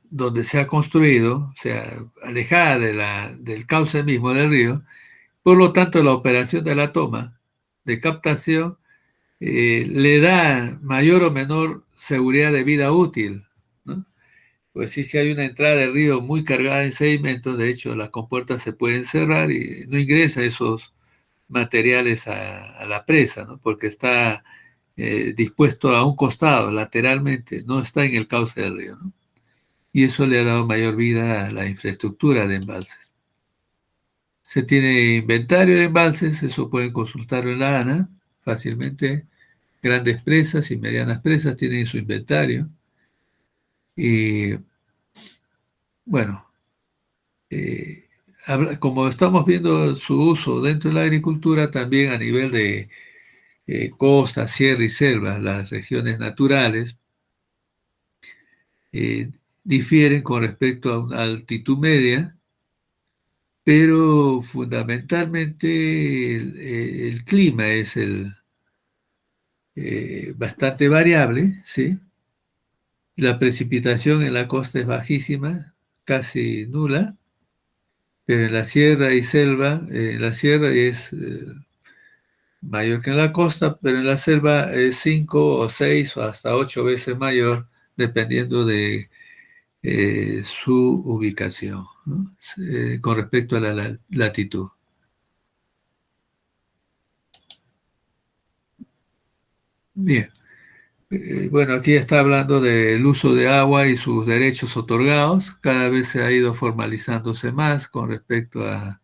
donde se ha construido, o sea, alejada del cauce mismo del río. Por lo tanto, la operación de la toma de captación le da mayor o menor seguridad de vida útil, ¿no? Pues sí, si hay una entrada de río muy cargada en sedimentos, de hecho las compuertas se pueden cerrar y no ingresa esos materiales a la presa, ¿no? Porque está dispuesto a un costado, lateralmente, no está en el cauce del río, ¿no? Y eso le ha dado mayor vida a la infraestructura de embalses. Se tiene inventario de embalses, eso pueden consultarlo en la ANA fácilmente. Grandes presas y medianas presas tienen su inventario. Y bueno, eh, como estamos viendo su uso dentro de la agricultura, también a nivel de costa, sierra y selva, las regiones naturales eh, difieren con respecto a una altitud media, pero fundamentalmente el clima es bastante variable, ¿sí? La precipitación en la costa es bajísima, casi nula, pero en la sierra y selva, la sierra es mayor que en la costa, pero en la selva es 5 o 6 o hasta 8 veces mayor, dependiendo de su ubicación, ¿no? Con respecto a la latitud. Bien, bueno, aquí está hablando del uso de agua y sus derechos otorgados. Cada vez se ha ido formalizándose más con respecto a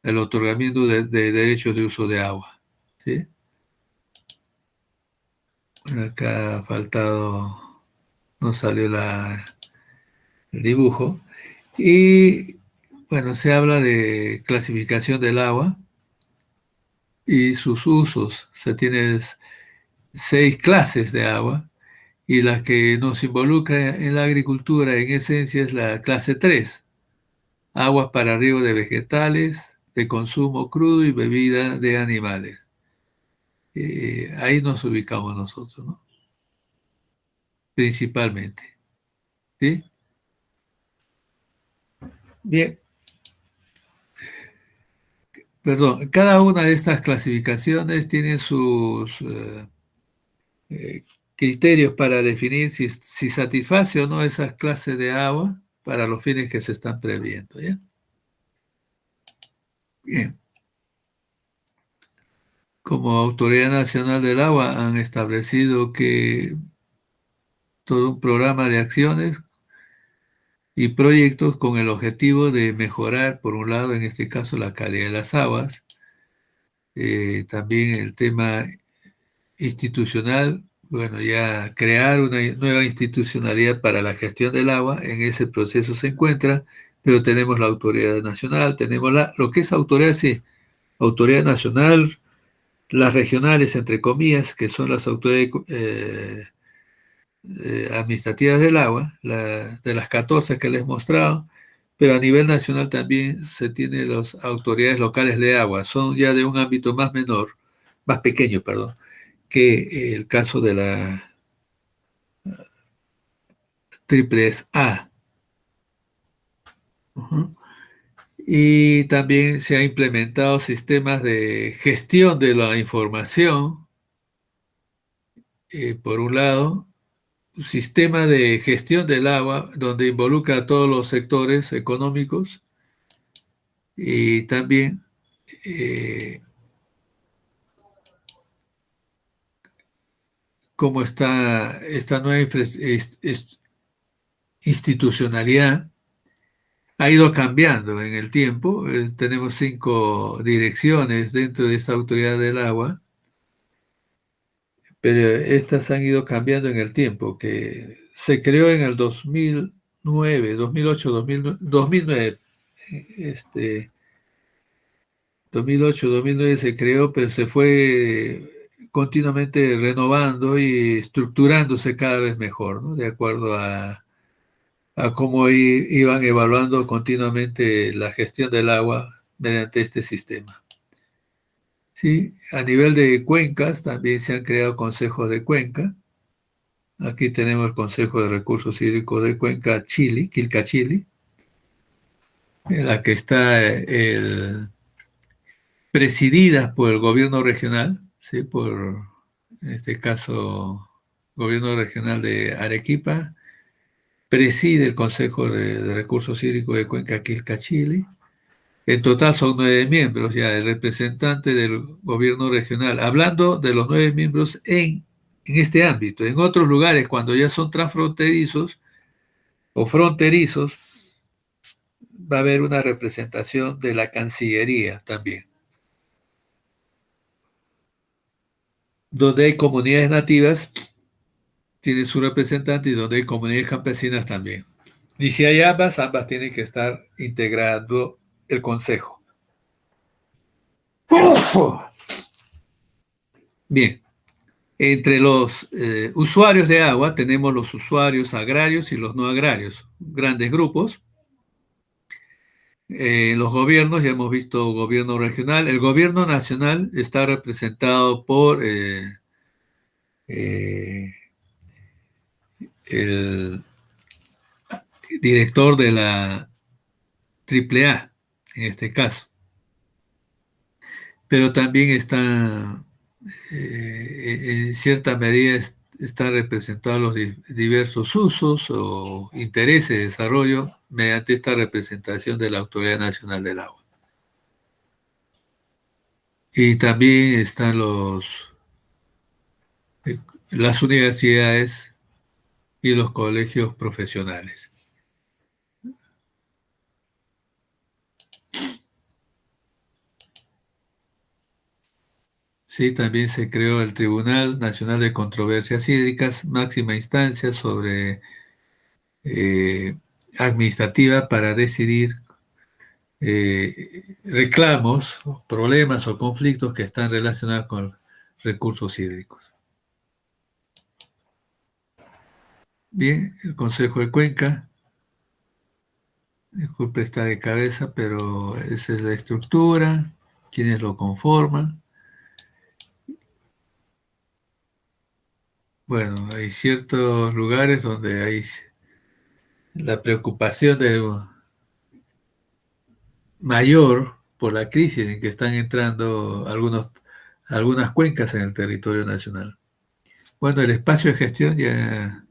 el otorgamiento de derechos de uso de agua, ¿sí? Acá ha faltado, no salió el dibujo. Y bueno, se habla de clasificación del agua y sus usos. Se tiene 6 clases de agua y la que nos involucra en la agricultura en esencia es la clase 3: aguas para riego de vegetales, de consumo crudo y bebida de animales. Ahí nos ubicamos nosotros, ¿no? Principalmente. ¿Sí? Bien, perdón, cada una de estas clasificaciones tiene sus eh, criterios para definir si satisface o no esas clases de agua para los fines que se están previendo, ¿ya? Bien, como Autoridad Nacional del Agua han establecido que todo un programa de acciones y proyectos con el objetivo de mejorar, por un lado, en este caso, la calidad de las aguas, también el tema institucional, bueno, ya crear una nueva institucionalidad para la gestión del agua, en ese proceso se encuentra, pero tenemos la autoridad nacional, tenemos lo que es autoridad, sí, autoridad nacional, las regionales, entre comillas, que son las autoridades administrativas del agua, de las 14 que les he mostrado, pero a nivel nacional también se tiene las autoridades locales de agua, son ya de un ámbito más menor, más pequeño, perdón, que el caso de la triple A. Ujú. Y también se han implementado sistemas de gestión de la información, por un lado, un sistema de gestión del agua donde involucra a todos los sectores económicos y también cómo está esta nueva institucionalidad ha ido cambiando en el tiempo. Tenemos 5 direcciones dentro de esta autoridad del agua, pero estas han ido cambiando en el tiempo, que se creó en el 2009, 2008, 2009, este, 2008, 2009 se creó, pero se fue continuamente renovando y estructurándose cada vez mejor, ¿no? De acuerdo a cómo iban evaluando continuamente la gestión del agua mediante este sistema. Sí, a nivel de cuencas también se han creado consejos de cuenca. Aquí tenemos el Consejo de Recursos Hídricos de Cuenca Chile, Quilca-Chile, en la que está presidida por el gobierno regional, ¿sí? Por, en este caso, gobierno regional de Arequipa, preside el Consejo de Recursos Hídricos de Cuenca Quilca-Chile. En total son 9 miembros ya, el representante del gobierno regional, hablando de los 9 miembros en este ámbito. En otros lugares, cuando ya son transfronterizos o fronterizos, va a haber una representación de la Cancillería también, donde hay comunidades nativas, tienen su representante y donde hay comunidades campesinas también. Y si hay ambas, ambas tienen que estar integrando el consejo. Bien, entre los usuarios de agua tenemos los usuarios agrarios y los no agrarios, grandes grupos. Los gobiernos, ya hemos visto gobierno regional, el gobierno nacional está representado por eh, el director de la triple A, en este caso, pero también está, en cierta medida, están representados los diversos usos o intereses de desarrollo mediante esta representación de la Autoridad Nacional del Agua. Y también están eh, las universidades y los colegios profesionales. Sí, también se creó el Tribunal Nacional de Controversias Hídricas, máxima instancia sobre eh, administrativa para decidir reclamos, problemas o conflictos que están relacionados con recursos hídricos. Bien, el Consejo de Cuenca, disculpe, está de cabeza, pero esa es la estructura, quienes lo conforman. Bueno, hay ciertos lugares donde hay la preocupación de mayor por la crisis en que están entrando algunas cuencas en el territorio nacional. Bueno, el espacio de gestión ya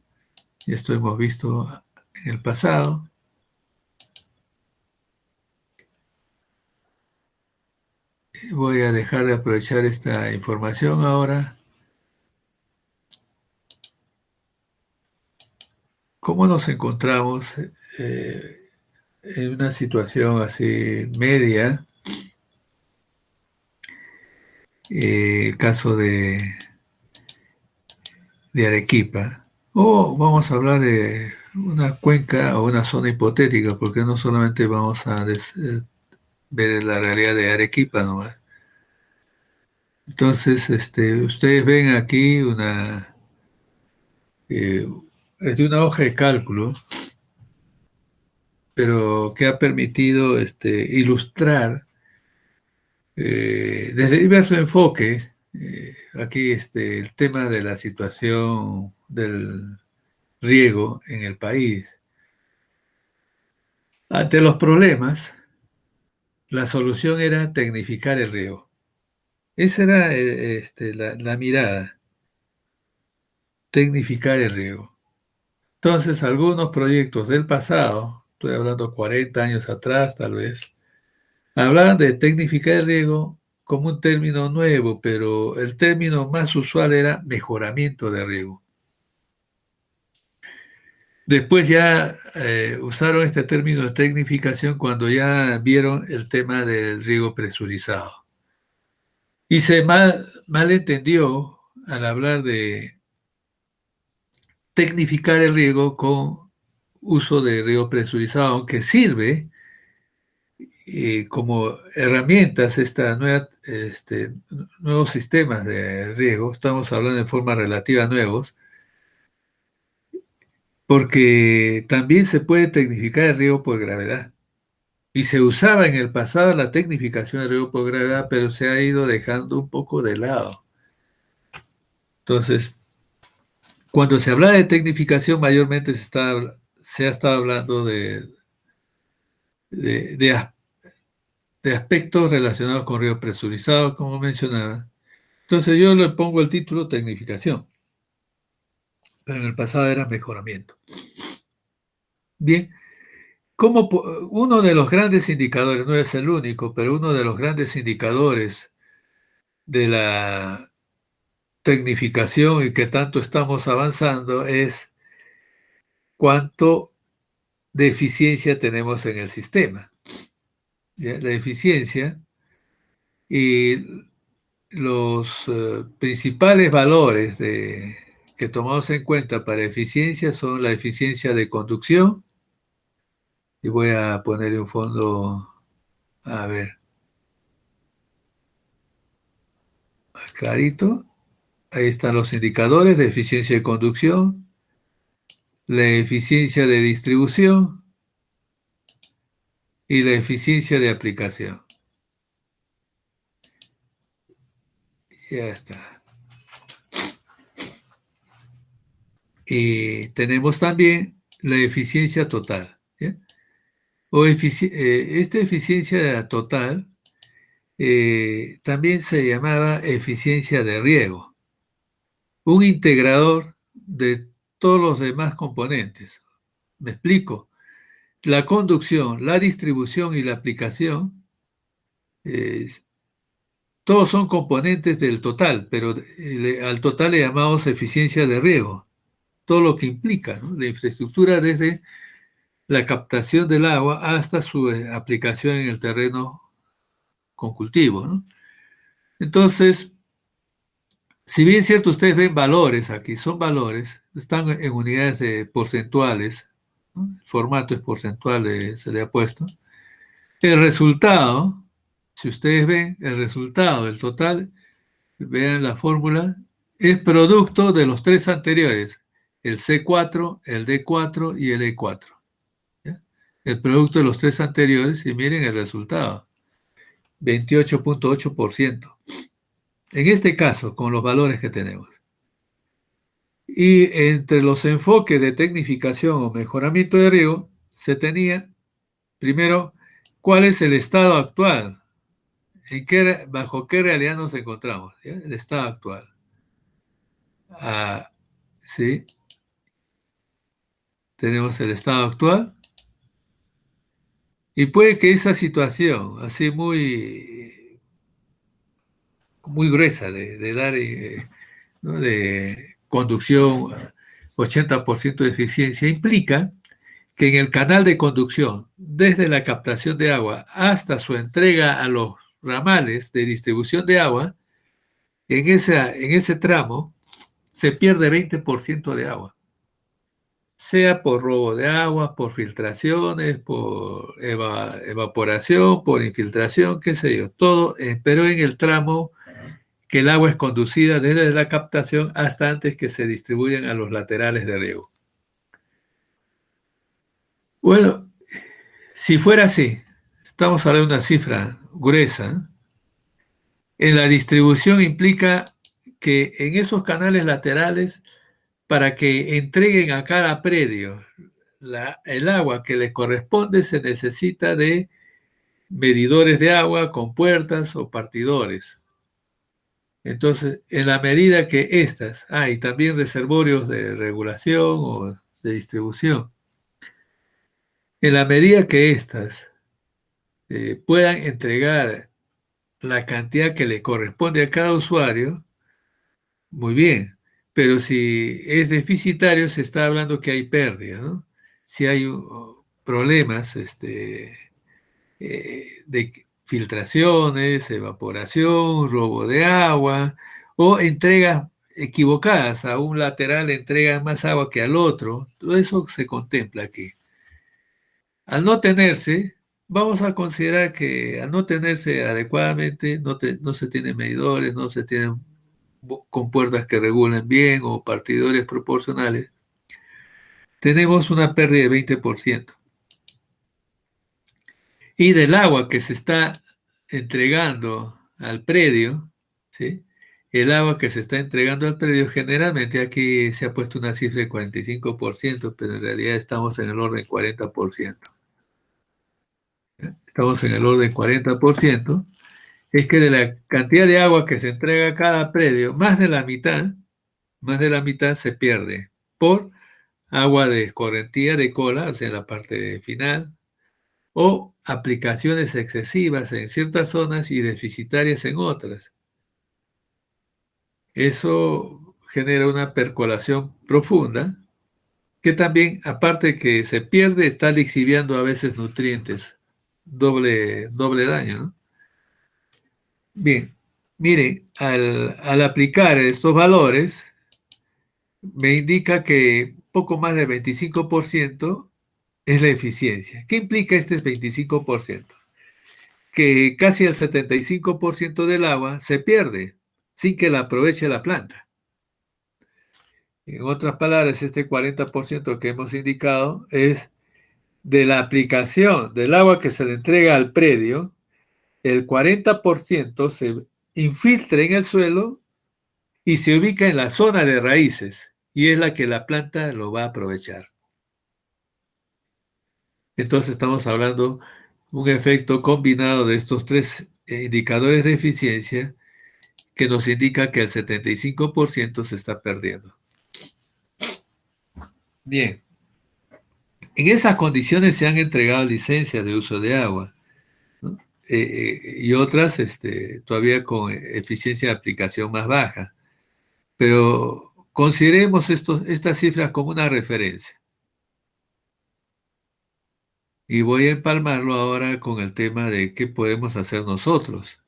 esto hemos visto en el pasado. Voy a dejar de aprovechar esta información ahora. ¿Cómo nos encontramos en una situación así media? El caso de Arequipa. O vamos a hablar de una cuenca o una zona hipotética, porque no solamente vamos a ver la realidad de Arequipa nomás. Entonces, ustedes ven aquí es de una hoja de cálculo, pero que ha permitido ilustrar desde diversos enfoques, aquí el tema de la situación del riego en el país. Ante los problemas, la solución era tecnificar el riego. Esa era la mirada, tecnificar el riego. Entonces, algunos proyectos del pasado, estoy hablando 40 años atrás tal vez, hablaban de tecnificar el riego como un término nuevo, pero el término más usual era mejoramiento de riego. Después ya usaron este término de tecnificación cuando ya vieron el tema del riego presurizado. Y se malentendió al hablar de tecnificar el riego con uso de riego presurizado, aunque sirve como herramientas nuevos sistemas de riego, estamos hablando de forma relativa nuevos, porque también se puede tecnificar el riego por gravedad. Y se usaba en el pasado la tecnificación de riego por gravedad, pero se ha ido dejando un poco de lado. Entonces, cuando se habla de tecnificación, mayormente se ha estado hablando de, de, de aspectos relacionados con riego presurizado, como mencionaba. Entonces yo le pongo el título tecnificación, pero en el pasado era mejoramiento. Bien, como uno de los grandes indicadores, no es el único, pero uno de los grandes indicadores de la tecnificación y que tanto estamos avanzando es cuánto de eficiencia tenemos en el sistema. ¿Ya? La eficiencia y los principales valores que tomamos en cuenta para eficiencia son la eficiencia de conducción, y voy a poner un fondo, a ver, más clarito. Ahí están los indicadores de eficiencia de conducción, la eficiencia de distribución y la eficiencia de aplicación. Ya está. Y tenemos también la eficiencia total. ¿Ya? Esta eficiencia total también se llamaba eficiencia de riego, un integrador de todos los demás componentes. Me explico. La conducción, la distribución y la aplicación, eh, todos son componentes del total, pero al total le llamamos eficiencia de riego, todo lo que implica, ¿no? La infraestructura desde la captación del agua hasta su aplicación en el terreno con cultivo, ¿no? Entonces, Si bien es cierto, ustedes ven valores aquí, son valores, están en unidades porcentuales, ¿no? El formato es porcentual, se le ha puesto. El resultado, si ustedes ven el resultado, el total, vean la fórmula, es producto de los tres anteriores, el C4, el D4 y el E4. ¿Ya? El producto de los tres anteriores y miren el resultado, 28.8%. En este caso, con los valores que tenemos. Y entre los enfoques de tecnificación o mejoramiento de riego, se tenía, primero, cuál es el estado actual, bajo qué realidad nos encontramos, ¿ya? El estado actual. Ah, sí, tenemos el estado actual y puede que esa situación, así muy gruesa de dar, ¿no? De conducción, 80% de eficiencia, implica que en el canal de conducción, desde la captación de agua hasta su entrega a los ramales de distribución de agua, en ese tramo se pierde 20% de agua, sea por robo de agua, por filtraciones, por evaporación, por infiltración, qué sé yo, todo, pero en el tramo que el agua es conducida desde la captación hasta antes que se distribuyan a los laterales de riego. Bueno, si fuera así, estamos hablando de una cifra gruesa, en la distribución implica que en esos canales laterales, para que entreguen a cada predio el agua que le corresponde, se necesita de medidores de agua con puertas o partidores. Entonces, en la medida que estas, y también reservorios de regulación o de distribución, en la medida que estas puedan entregar la cantidad que le corresponde a cada usuario, muy bien. Pero si es deficitario, se está hablando que hay pérdida, ¿no? Si hay problemas de filtraciones, evaporación, robo de agua o entregas equivocadas. A un lateral entregan más agua que al otro. Todo eso se contempla aquí. Al no tenerse, vamos a considerar que al no tenerse adecuadamente, no se tienen medidores, no se tienen compuertas que regulen bien o partidores proporcionales, tenemos una pérdida de 20%. Y del agua que se está entregando al predio, ¿sí? El agua que se está entregando al predio, generalmente aquí se ha puesto una cifra de 45%, pero en realidad estamos en el orden 40%. Estamos en el orden 40%. Es que de la cantidad de agua que se entrega a cada predio, más de la mitad se pierde por agua de escorrentía de cola, o sea, en la parte final, o aplicaciones excesivas en ciertas zonas y deficitarias en otras. Eso genera una percolación profunda que también, aparte que se pierde, está lixiviando a veces nutrientes. Doble daño, ¿no? Bien, miren, al aplicar estos valores, me indica que poco más del 25% es la eficiencia. ¿Qué implica este 25%? Que casi el 75% del agua se pierde sin que la aproveche la planta. En otras palabras, este 40% que hemos indicado es de la aplicación del agua que se le entrega al predio, el 40% se infiltra en el suelo y se ubica en la zona de raíces y es la que la planta lo va a aprovechar. Entonces estamos hablando de un efecto combinado de estos tres indicadores de eficiencia que nos indica que el 75% se está perdiendo. Bien, en esas condiciones se han entregado licencias de uso de agua, ¿no? Y otras todavía con eficiencia de aplicación más baja. Pero consideremos estas cifras como una referencia. Y voy a empalmarlo ahora con el tema de qué podemos hacer nosotros.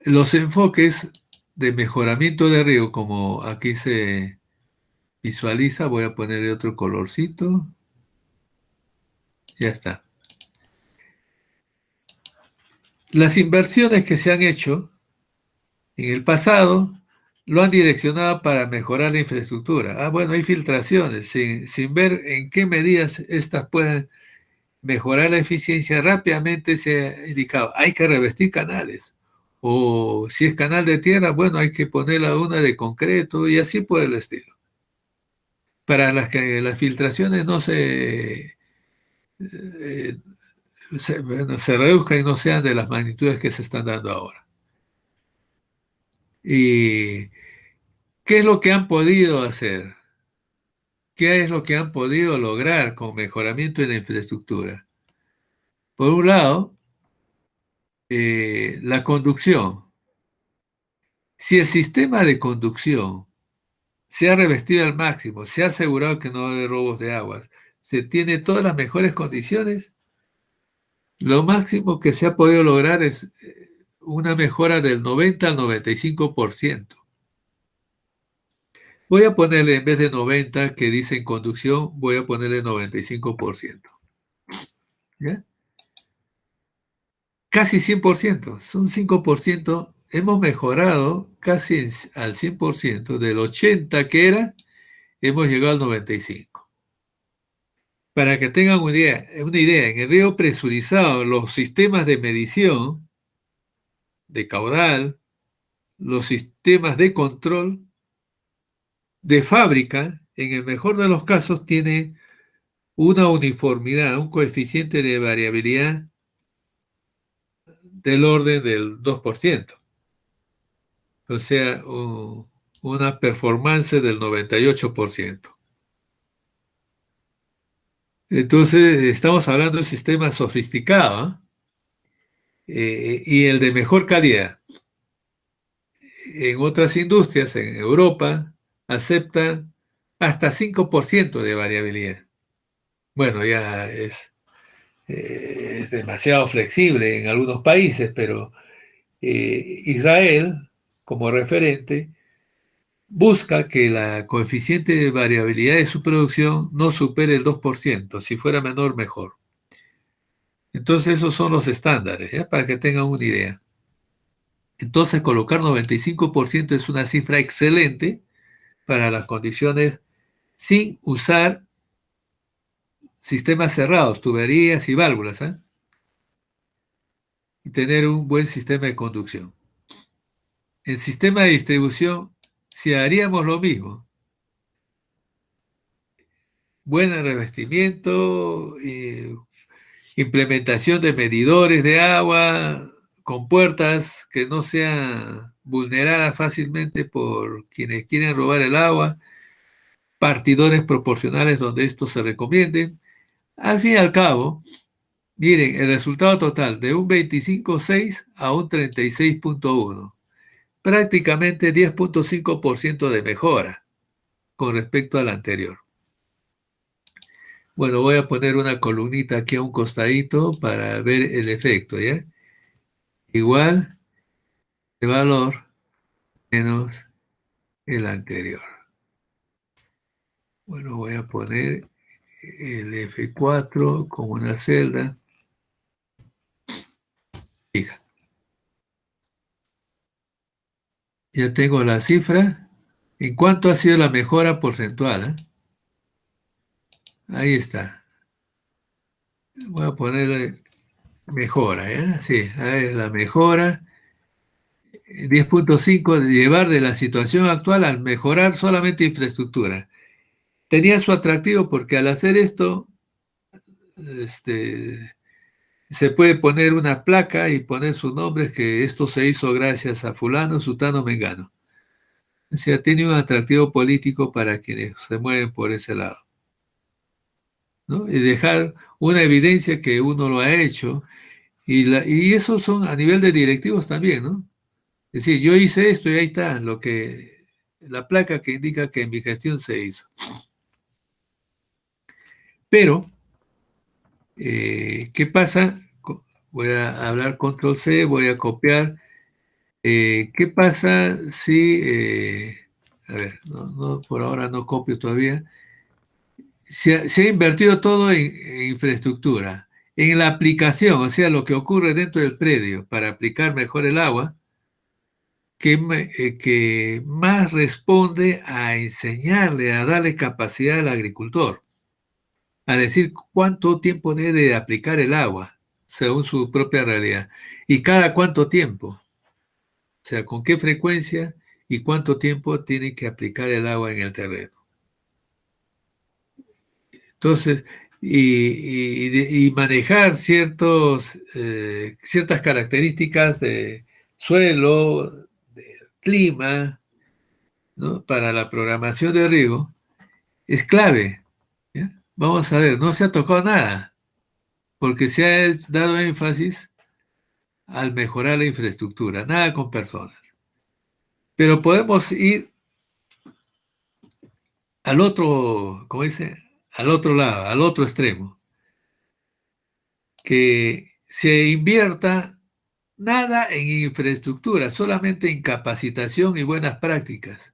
Los enfoques de mejoramiento de riego, como aquí se visualiza, voy a ponerle otro colorcito. Ya está. Las inversiones que se han hecho en el pasado lo han direccionado para mejorar la infraestructura. Ah, bueno, hay filtraciones, sin ver en qué medidas estas pueden mejorar la eficiencia, rápidamente se ha indicado, hay que revestir canales. O si es canal de tierra, bueno, hay que ponerla una de concreto y así por el estilo. Para las que las filtraciones no eh, bueno, se reduzcan y no sean de las magnitudes que se están dando ahora. ¿Y qué es lo que han podido hacer? ¿Qué es lo que han podido lograr con mejoramiento de la infraestructura? Por un lado, la conducción. Si el sistema de conducción se ha revestido al máximo, se ha asegurado que no va a haber robos de aguas, se tiene todas las mejores condiciones, lo máximo que se ha podido lograr es una mejora del 90 al 95%. Voy a ponerle, en vez de 90 que dice en conducción, voy a ponerle 95%. ¿Ya? Casi 100%, son 5%. Hemos mejorado casi al 100%, del 80 que era, hemos llegado al 95. Para que tengan una idea, en el río presurizado, los sistemas de medición de caudal, los sistemas de control de fábrica, en el mejor de los casos, tiene una uniformidad, un coeficiente de variabilidad del orden del 2%. O sea, una performance del 98%. Entonces, estamos hablando de un sistema sofisticado, y el de mejor calidad. En otras industrias, en Europa, aceptan hasta 5% de variabilidad. Bueno, ya es demasiado flexible en algunos países, pero Israel, como referente, busca que la coeficiente de variabilidad de su producción no supere el 2%. Si fuera menor, mejor. Entonces, esos son los estándares, ¿ya? Para que tengan una idea. Entonces, colocar 95% es una cifra excelente para las condiciones sin usar sistemas cerrados, tuberías y válvulas, ¿eh? Y tener un buen sistema de conducción. El sistema de distribución, si haríamos lo mismo, buen revestimiento, implementación de medidores de agua con puertas que no sean vulneradas fácilmente por quienes quieren robar el agua, partidores proporcionales donde esto se recomiende. Al fin y al cabo, miren, el resultado total de un 25,6 a un 36,1, prácticamente 10,5% de mejora con respecto al anterior. Bueno, voy a poner una columnita aquí a un costadito para ver el efecto, ¿ya? Igual de valor menos el anterior. Bueno, voy a poner el F4 como una celda fija. Ya tengo la cifra. ¿En cuánto ha sido la mejora porcentual? Ahí está. Voy a poner mejora, ¿ya? Sí, ahí es la mejora. 10,5 de llevar de la situación actual al mejorar solamente infraestructura. Tenía su atractivo porque al hacer esto, este, se puede poner una placa y poner su nombre, que esto se hizo gracias a fulano, sutano, mengano. O sea, tiene un atractivo político para quienes se mueven por ese lado, ¿no? Y dejar una evidencia que uno lo ha hecho, y eso son a nivel de directivos también, ¿no? Es decir, yo hice esto y ahí está, la placa que indica que en mi gestión se hizo. Pero, ¿qué pasa? Voy a hablar control C, voy a copiar ¿Qué pasa si, a ver, por ahora no copio todavía, se ha invertido todo en infraestructura, en la aplicación, o sea, lo que ocurre dentro del predio para aplicar mejor el agua, que más responde a enseñarle, a darle capacidad al agricultor, a decir cuánto tiempo debe aplicar el agua, según su propia realidad, y cada cuánto tiempo, o sea, con qué frecuencia y cuánto tiempo tiene que aplicar el agua en el terreno. Entonces, y manejar ciertas características de suelo, de clima, ¿no? Para la programación de riego, es clave. ¿Ya? Vamos a ver, no se ha tocado nada, porque se ha dado énfasis al mejorar la infraestructura, nada con personas. Pero podemos ir al otro, ¿cómo dice? Al otro lado, al otro extremo, que se invierta nada en infraestructura, solamente en capacitación y buenas prácticas.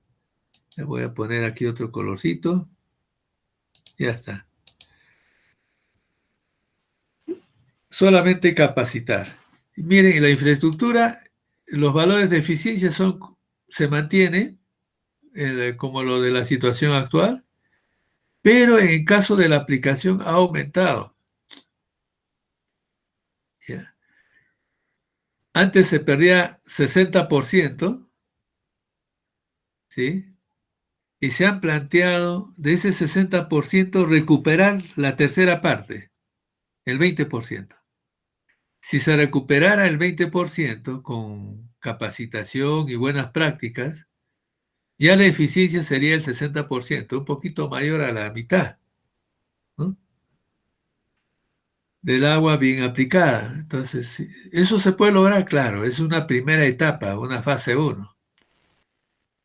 Le voy a poner aquí otro colorcito. Ya está. Solamente capacitar. Miren, la infraestructura, los valores de eficiencia se mantienen, como lo de la situación actual, pero en caso de la aplicación ha aumentado. ¿Ya? Antes se perdía 60%, ¿sí? Y se han planteado de ese 60% recuperar la tercera parte, el 20%. Si se recuperara el 20% con capacitación y buenas prácticas, ya la eficiencia sería el 60%, un poquito mayor a la mitad, ¿no? Del agua bien aplicada. Entonces, sí, eso se puede lograr, claro, es una primera etapa, una fase uno.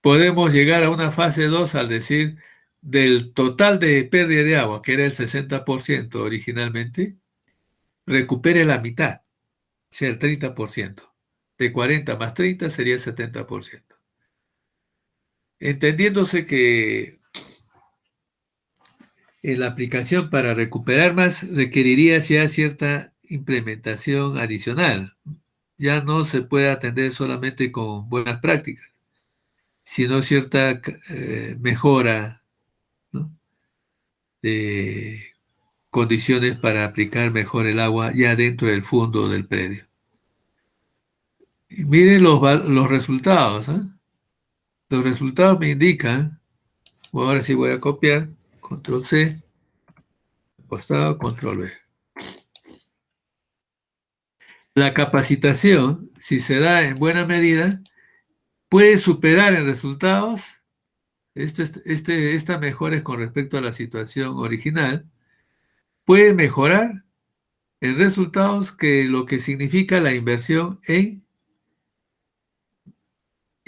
Podemos llegar a una fase 2 al decir del total de pérdida de agua, que era el 60% originalmente, recupere la mitad, o sea, el 30%. De 40 más 30 sería el 70%. Entendiéndose que la aplicación para recuperar más requeriría ya cierta implementación adicional. Ya no se puede atender solamente con buenas prácticas, sino cierta mejora, ¿no? De condiciones para aplicar mejor el agua ya dentro del fondo del predio. Y miren los resultados, ¿eh? Los resultados me indican, ahora sí voy a copiar, control C, costado, control V. La capacitación, si se da en buena medida, puede superar en resultados esta mejora con respecto a la situación original, puede mejorar en resultados que lo que significa la inversión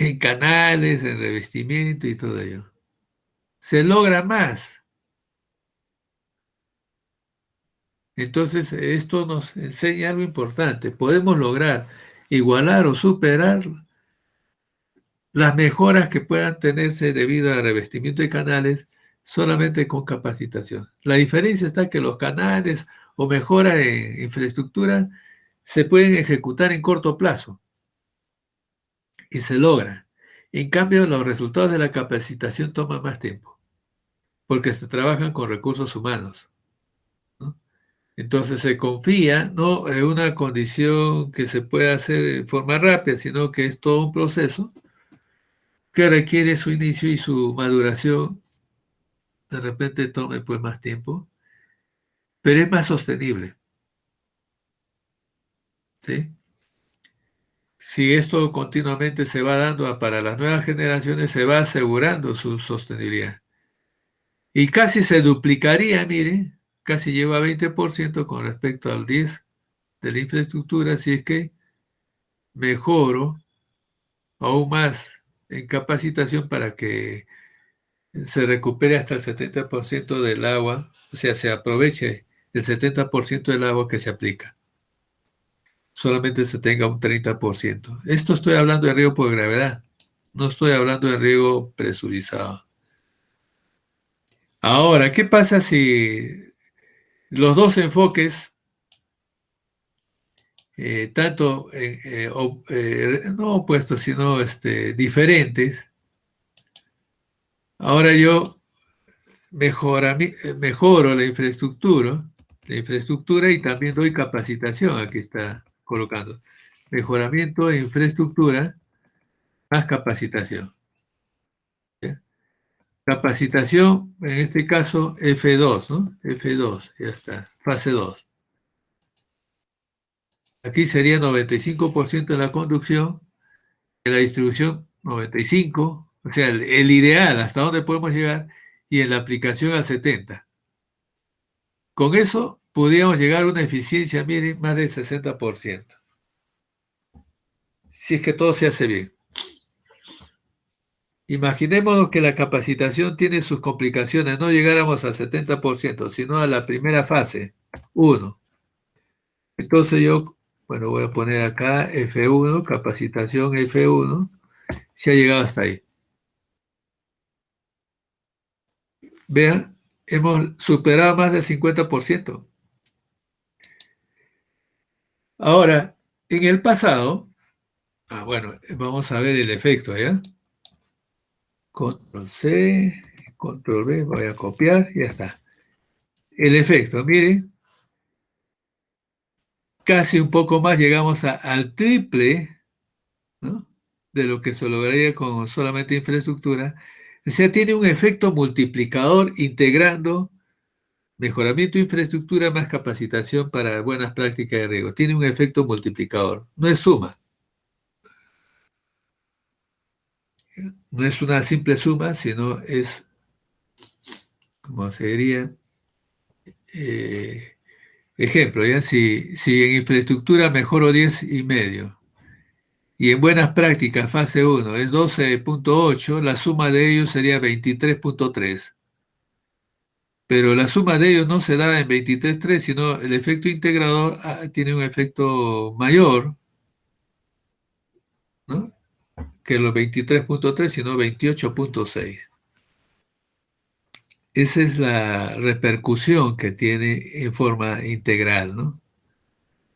en canales, en revestimiento y todo ello. Se logra más. Entonces, esto nos enseña algo importante. Podemos lograr igualar o superar las mejoras que puedan tenerse debido al revestimiento de canales solamente con capacitación. La diferencia está que los canales o mejoras en infraestructura se pueden ejecutar en corto plazo y se logra. En cambio, los resultados de la capacitación toman más tiempo porque se trabajan con recursos humanos, ¿no? Entonces se confía no en una condición que se pueda hacer de forma rápida, sino que es todo un proceso que requiere su inicio y su maduración. De repente tome pues más tiempo, pero es más sostenible, ¿sí? Si esto continuamente se va dando para las nuevas generaciones, se va asegurando su sostenibilidad. Y casi se duplicaría, mire, casi lleva a 20% con respecto al 10% de la infraestructura, si es que mejoro aún más en capacitación para que se recupere hasta el 70% del agua, o sea, se aproveche el 70% del agua que se aplica. solamente se tenga un 30%. Esto estoy hablando de riego por gravedad, no estoy hablando de riego presurizado. Ahora, ¿qué pasa si los dos enfoques, tanto no opuestos, sino diferentes, ahora yo mejoro la infraestructura y también doy capacitación, aquí está colocando, mejoramiento de infraestructura más capacitación. ¿Ya? Capacitación, en este caso F2, ¿no? F2, ya está, fase 2. Aquí sería 95% de la conducción, en la distribución 95%, o sea, el ideal, hasta dónde podemos llegar, y en la aplicación al 70%. Con eso podríamos llegar a una eficiencia, miren, más del 60%, si es que todo se hace bien. Imaginémonos que la capacitación tiene sus complicaciones, no llegáramos al 70%, sino a la primera fase, 1. Entonces yo, bueno, voy a poner acá F1, capacitación F1, si ha llegado hasta ahí. Vean, hemos superado más del 50%. Ahora, en el pasado, bueno, vamos a ver el efecto, ¿ya? Control C, Control V, voy a copiar, ya está. El efecto, miren, casi un poco más llegamos al triple, ¿no?, de lo que se lograría con solamente infraestructura. O sea, tiene un efecto multiplicador integrando mejoramiento de infraestructura más capacitación para buenas prácticas de riego. Tiene un efecto multiplicador, no es suma, no es una simple suma, sino es, como se diría, eh, ejemplo, ¿ya? Si en infraestructura mejoro 10,5 y en buenas prácticas fase 1 es 12,8, la suma de ellos sería 23,3. Pero la suma de ellos no se da en 23,3, sino el efecto integrador tiene un efecto mayor, ¿no?, que los 23,3, sino 28,6. Esa es la repercusión que tiene en forma integral, ¿no?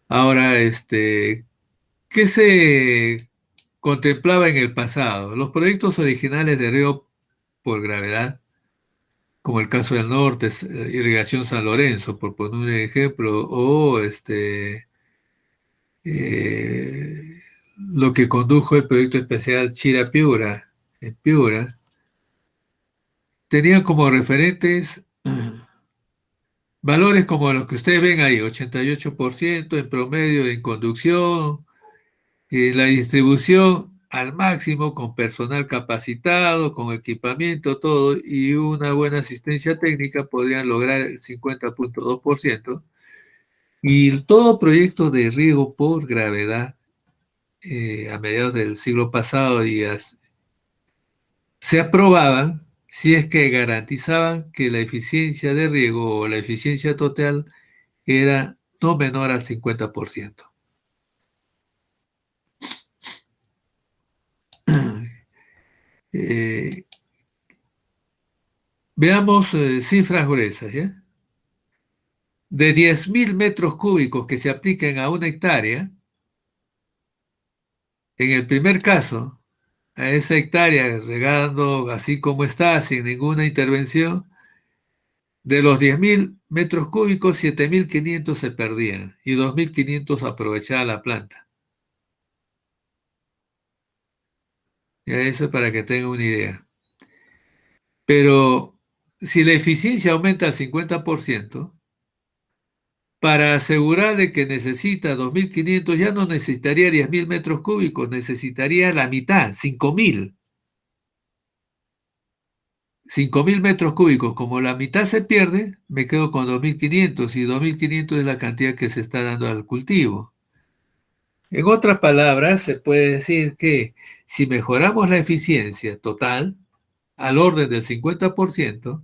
Ahora, ¿qué se contemplaba en el pasado? Los proyectos originales de riego por gravedad, como el caso del norte, irrigación San Lorenzo, por poner un ejemplo, o lo que condujo el proyecto especial Chira-Piura, en Piura, tenían como referentes valores como los que ustedes ven ahí, 88% en promedio en conducción, la distribución al máximo con personal capacitado, con equipamiento, todo, y una buena asistencia técnica podrían lograr el 50,2%. Y todo proyecto de riego por gravedad a mediados del siglo pasado se aprobaban si es que garantizaban que la eficiencia de riego o la eficiencia total era no menor al 50%. Eh, Veamos cifras gruesas, ¿ya? De 10.000 metros cúbicos que se apliquen a una hectárea, en el primer caso, a esa hectárea regando así como está, sin ninguna intervención, de los 10.000 metros cúbicos, 7.500 se perdían y 2.500 aprovechaba la planta. Ya eso para que tengan una idea. Pero si la eficiencia aumenta al 50%, para asegurar de que necesita 2.500, ya no necesitaría 10.000 metros cúbicos, necesitaría la mitad, 5.000. 5.000 metros cúbicos, como la mitad se pierde, me quedo con 2.500 y 2.500 es la cantidad que se está dando al cultivo. En otras palabras, se puede decir que si mejoramos la eficiencia total al orden del 50%,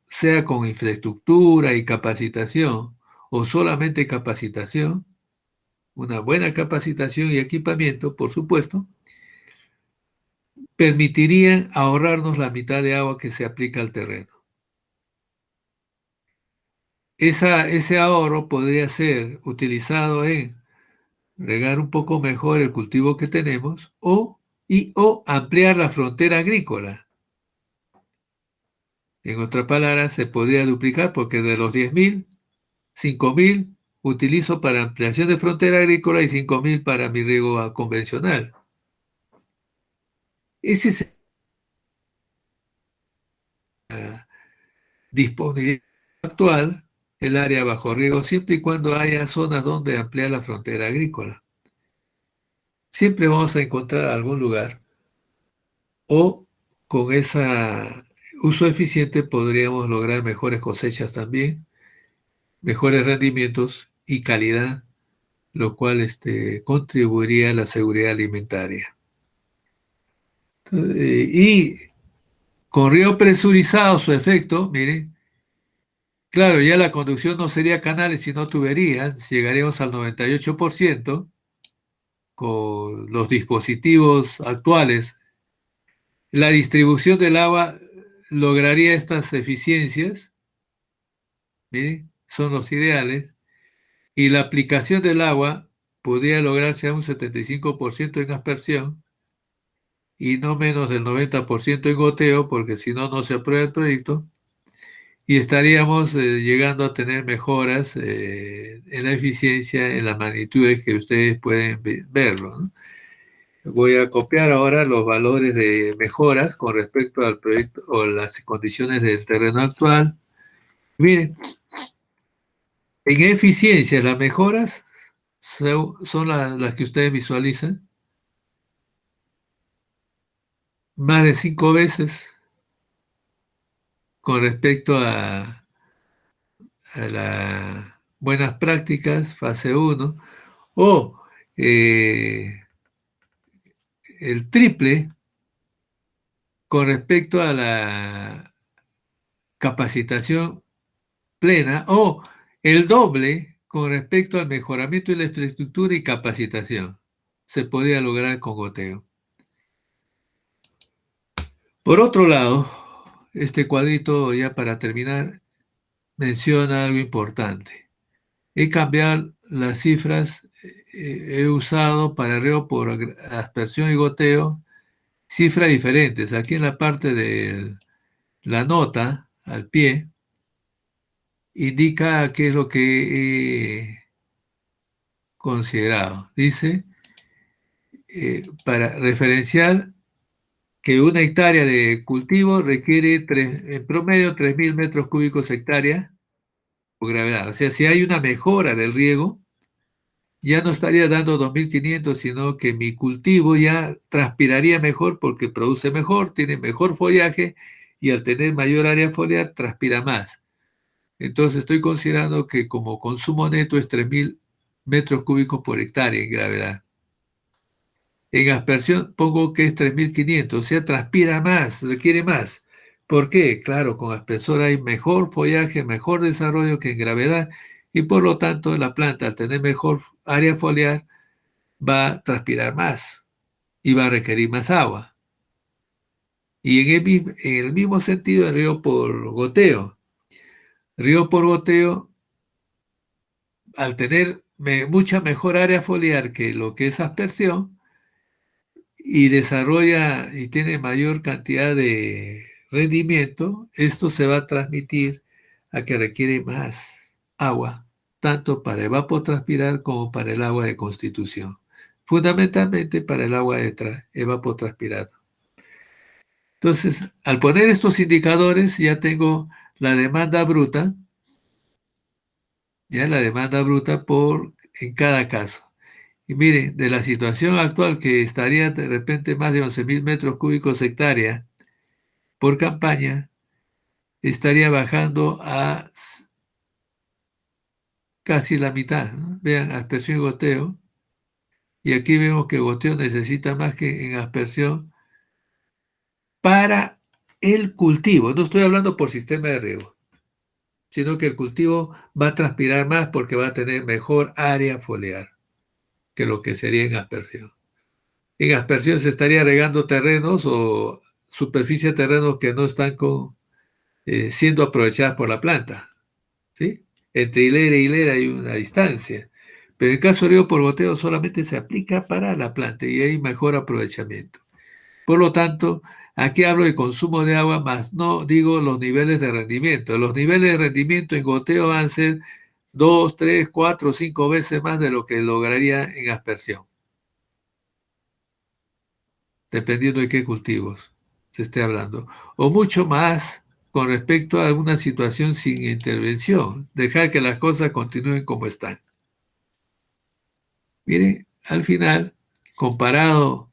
sea con infraestructura y capacitación, o solamente capacitación, una buena capacitación y equipamiento, por supuesto, permitirían ahorrarnos la mitad de agua que se aplica al terreno. Ese ahorro podría ser utilizado en regar un poco mejor el cultivo que tenemos o ampliar la frontera agrícola. En otras palabras, se podría duplicar porque de los 10.000, 5.000 utilizo para ampliación de frontera agrícola y 5.000 para mi riego convencional. Ese es la disponibilidad actual, el área bajo riego, siempre y cuando haya zonas donde ampliar la frontera agrícola. Siempre vamos a encontrar algún lugar o con ese uso eficiente podríamos lograr mejores cosechas también, mejores rendimientos y calidad, lo cual contribuiría a la seguridad alimentaria. Y con río presurizado, su efecto, miren, claro, ya la conducción no sería canales sino tuberías, llegaríamos al 98% con los dispositivos actuales. La distribución del agua lograría estas eficiencias, miren, son los ideales, y la aplicación del agua podría lograrse a un 75% en aspersión y no menos del 90% en goteo, porque si no, no se aprueba el proyecto, y estaríamos llegando a tener mejoras en la eficiencia, en las magnitudes que ustedes pueden verlo, ¿no? Voy a copiar ahora los valores de mejoras con respecto al proyecto o las condiciones del terreno actual. Miren, en eficiencia las mejoras son las que ustedes visualizan, más de 5 veces con respecto a las buenas prácticas, fase 1, o el triple con respecto a la capacitación plena, o el doble con respecto al mejoramiento de la infraestructura y capacitación. Se podía lograr con goteo. Por otro lado, este cuadrito, ya para terminar, menciona algo importante. He cambiado las cifras, he usado para riego por aspersión y goteo cifras diferentes. Aquí en la parte de la nota, al pie, indica qué es lo que he considerado. Dice, para referenciar que una hectárea de cultivo requiere en promedio 3.000 metros cúbicos hectárea por gravedad. O sea, si hay una mejora del riego, ya no estaría dando 2.500, sino que mi cultivo ya transpiraría mejor porque produce mejor, tiene mejor follaje y al tener mayor área foliar transpira más. Entonces estoy considerando que como consumo neto es 3.000 metros cúbicos por hectárea en gravedad. En aspersión pongo que es 3.500, o sea, transpira más, requiere más. ¿Por qué? Claro, con aspersor hay mejor follaje, mejor desarrollo que en gravedad y por lo tanto la planta al tener mejor área foliar va a transpirar más y va a requerir más agua. Y en el mismo sentido el río por goteo. Río por goteo, al tener mucha mejor área foliar que lo que es aspersión, y desarrolla y tiene mayor cantidad de rendimiento, esto se va a transmitir a que requiere más agua, tanto para evapotranspirar como para el agua de constitución. Fundamentalmente para el agua de evapotranspirado. Entonces, al poner estos indicadores, ya tengo la demanda bruta, ya la demanda bruta en cada caso. Y miren, de la situación actual que estaría de repente más de 11.000 metros cúbicos hectárea por campaña, estaría bajando a casi la mitad, ¿no? Vean, aspersión y goteo. Y aquí vemos que goteo necesita más que en aspersión para el cultivo. No estoy hablando por sistema de riego, sino que el cultivo va a transpirar más porque va a tener mejor área foliar que lo que sería en aspersión. En aspersión se estaría regando terrenos o superficie de terrenos que no están siendo aprovechadas por la planta, ¿sí? Entre hilera e hilera hay una distancia. Pero en caso de riego por goteo solamente se aplica para la planta y hay mejor aprovechamiento. Por lo tanto, aquí hablo de consumo de agua, más no digo los niveles de rendimiento. Los niveles de rendimiento en goteo van a ser 2, 3, 4, 5 veces más de lo que lograría en aspersión, dependiendo de qué cultivos se esté hablando. O mucho más con respecto a alguna situación sin intervención, dejar que las cosas continúen como están. Miren, al final, comparado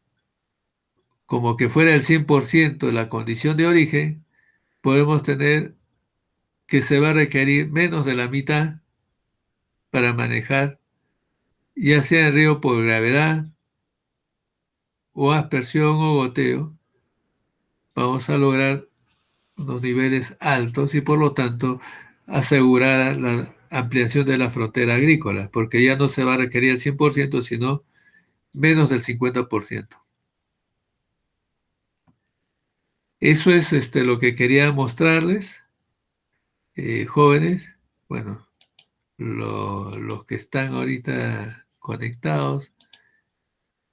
como que fuera el 100% de la condición de origen, podemos tener que se va a requerir menos de la mitad para manejar, ya sea en riego por gravedad o aspersión o goteo. Vamos a lograr unos niveles altos y por lo tanto asegurar la ampliación de la frontera agrícola, porque ya no se va a requerir el 100%, sino menos del 50%. Eso es lo que quería mostrarles, jóvenes. Bueno, los que están ahorita conectados,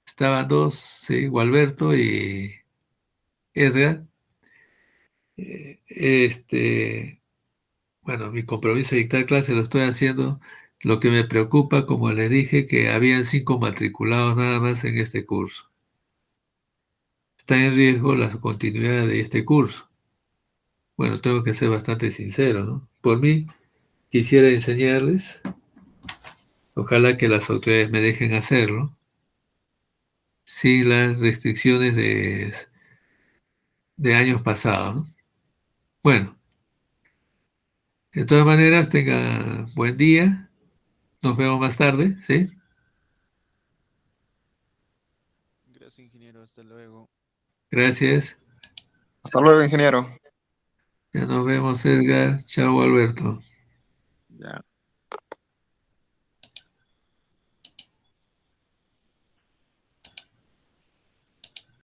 estaban dos, ¿sí? Gualberto y Edgar. Bueno, mi compromiso de dictar clase lo estoy haciendo. Lo que me preocupa, como les dije, que habían 5 matriculados nada más en este curso. Está en riesgo la continuidad de este curso. Bueno, tengo que ser bastante sincero, ¿no? Por mí, quisiera enseñarles. Ojalá que las autoridades me dejen hacerlo, sin las restricciones de años pasados, ¿no? Bueno, de todas maneras, tenga buen día. Nos vemos más tarde, ¿sí? Gracias, ingeniero. Hasta luego. Gracias. Hasta luego, ingeniero. Ya nos vemos, Edgar. Chao, Alberto. Ya.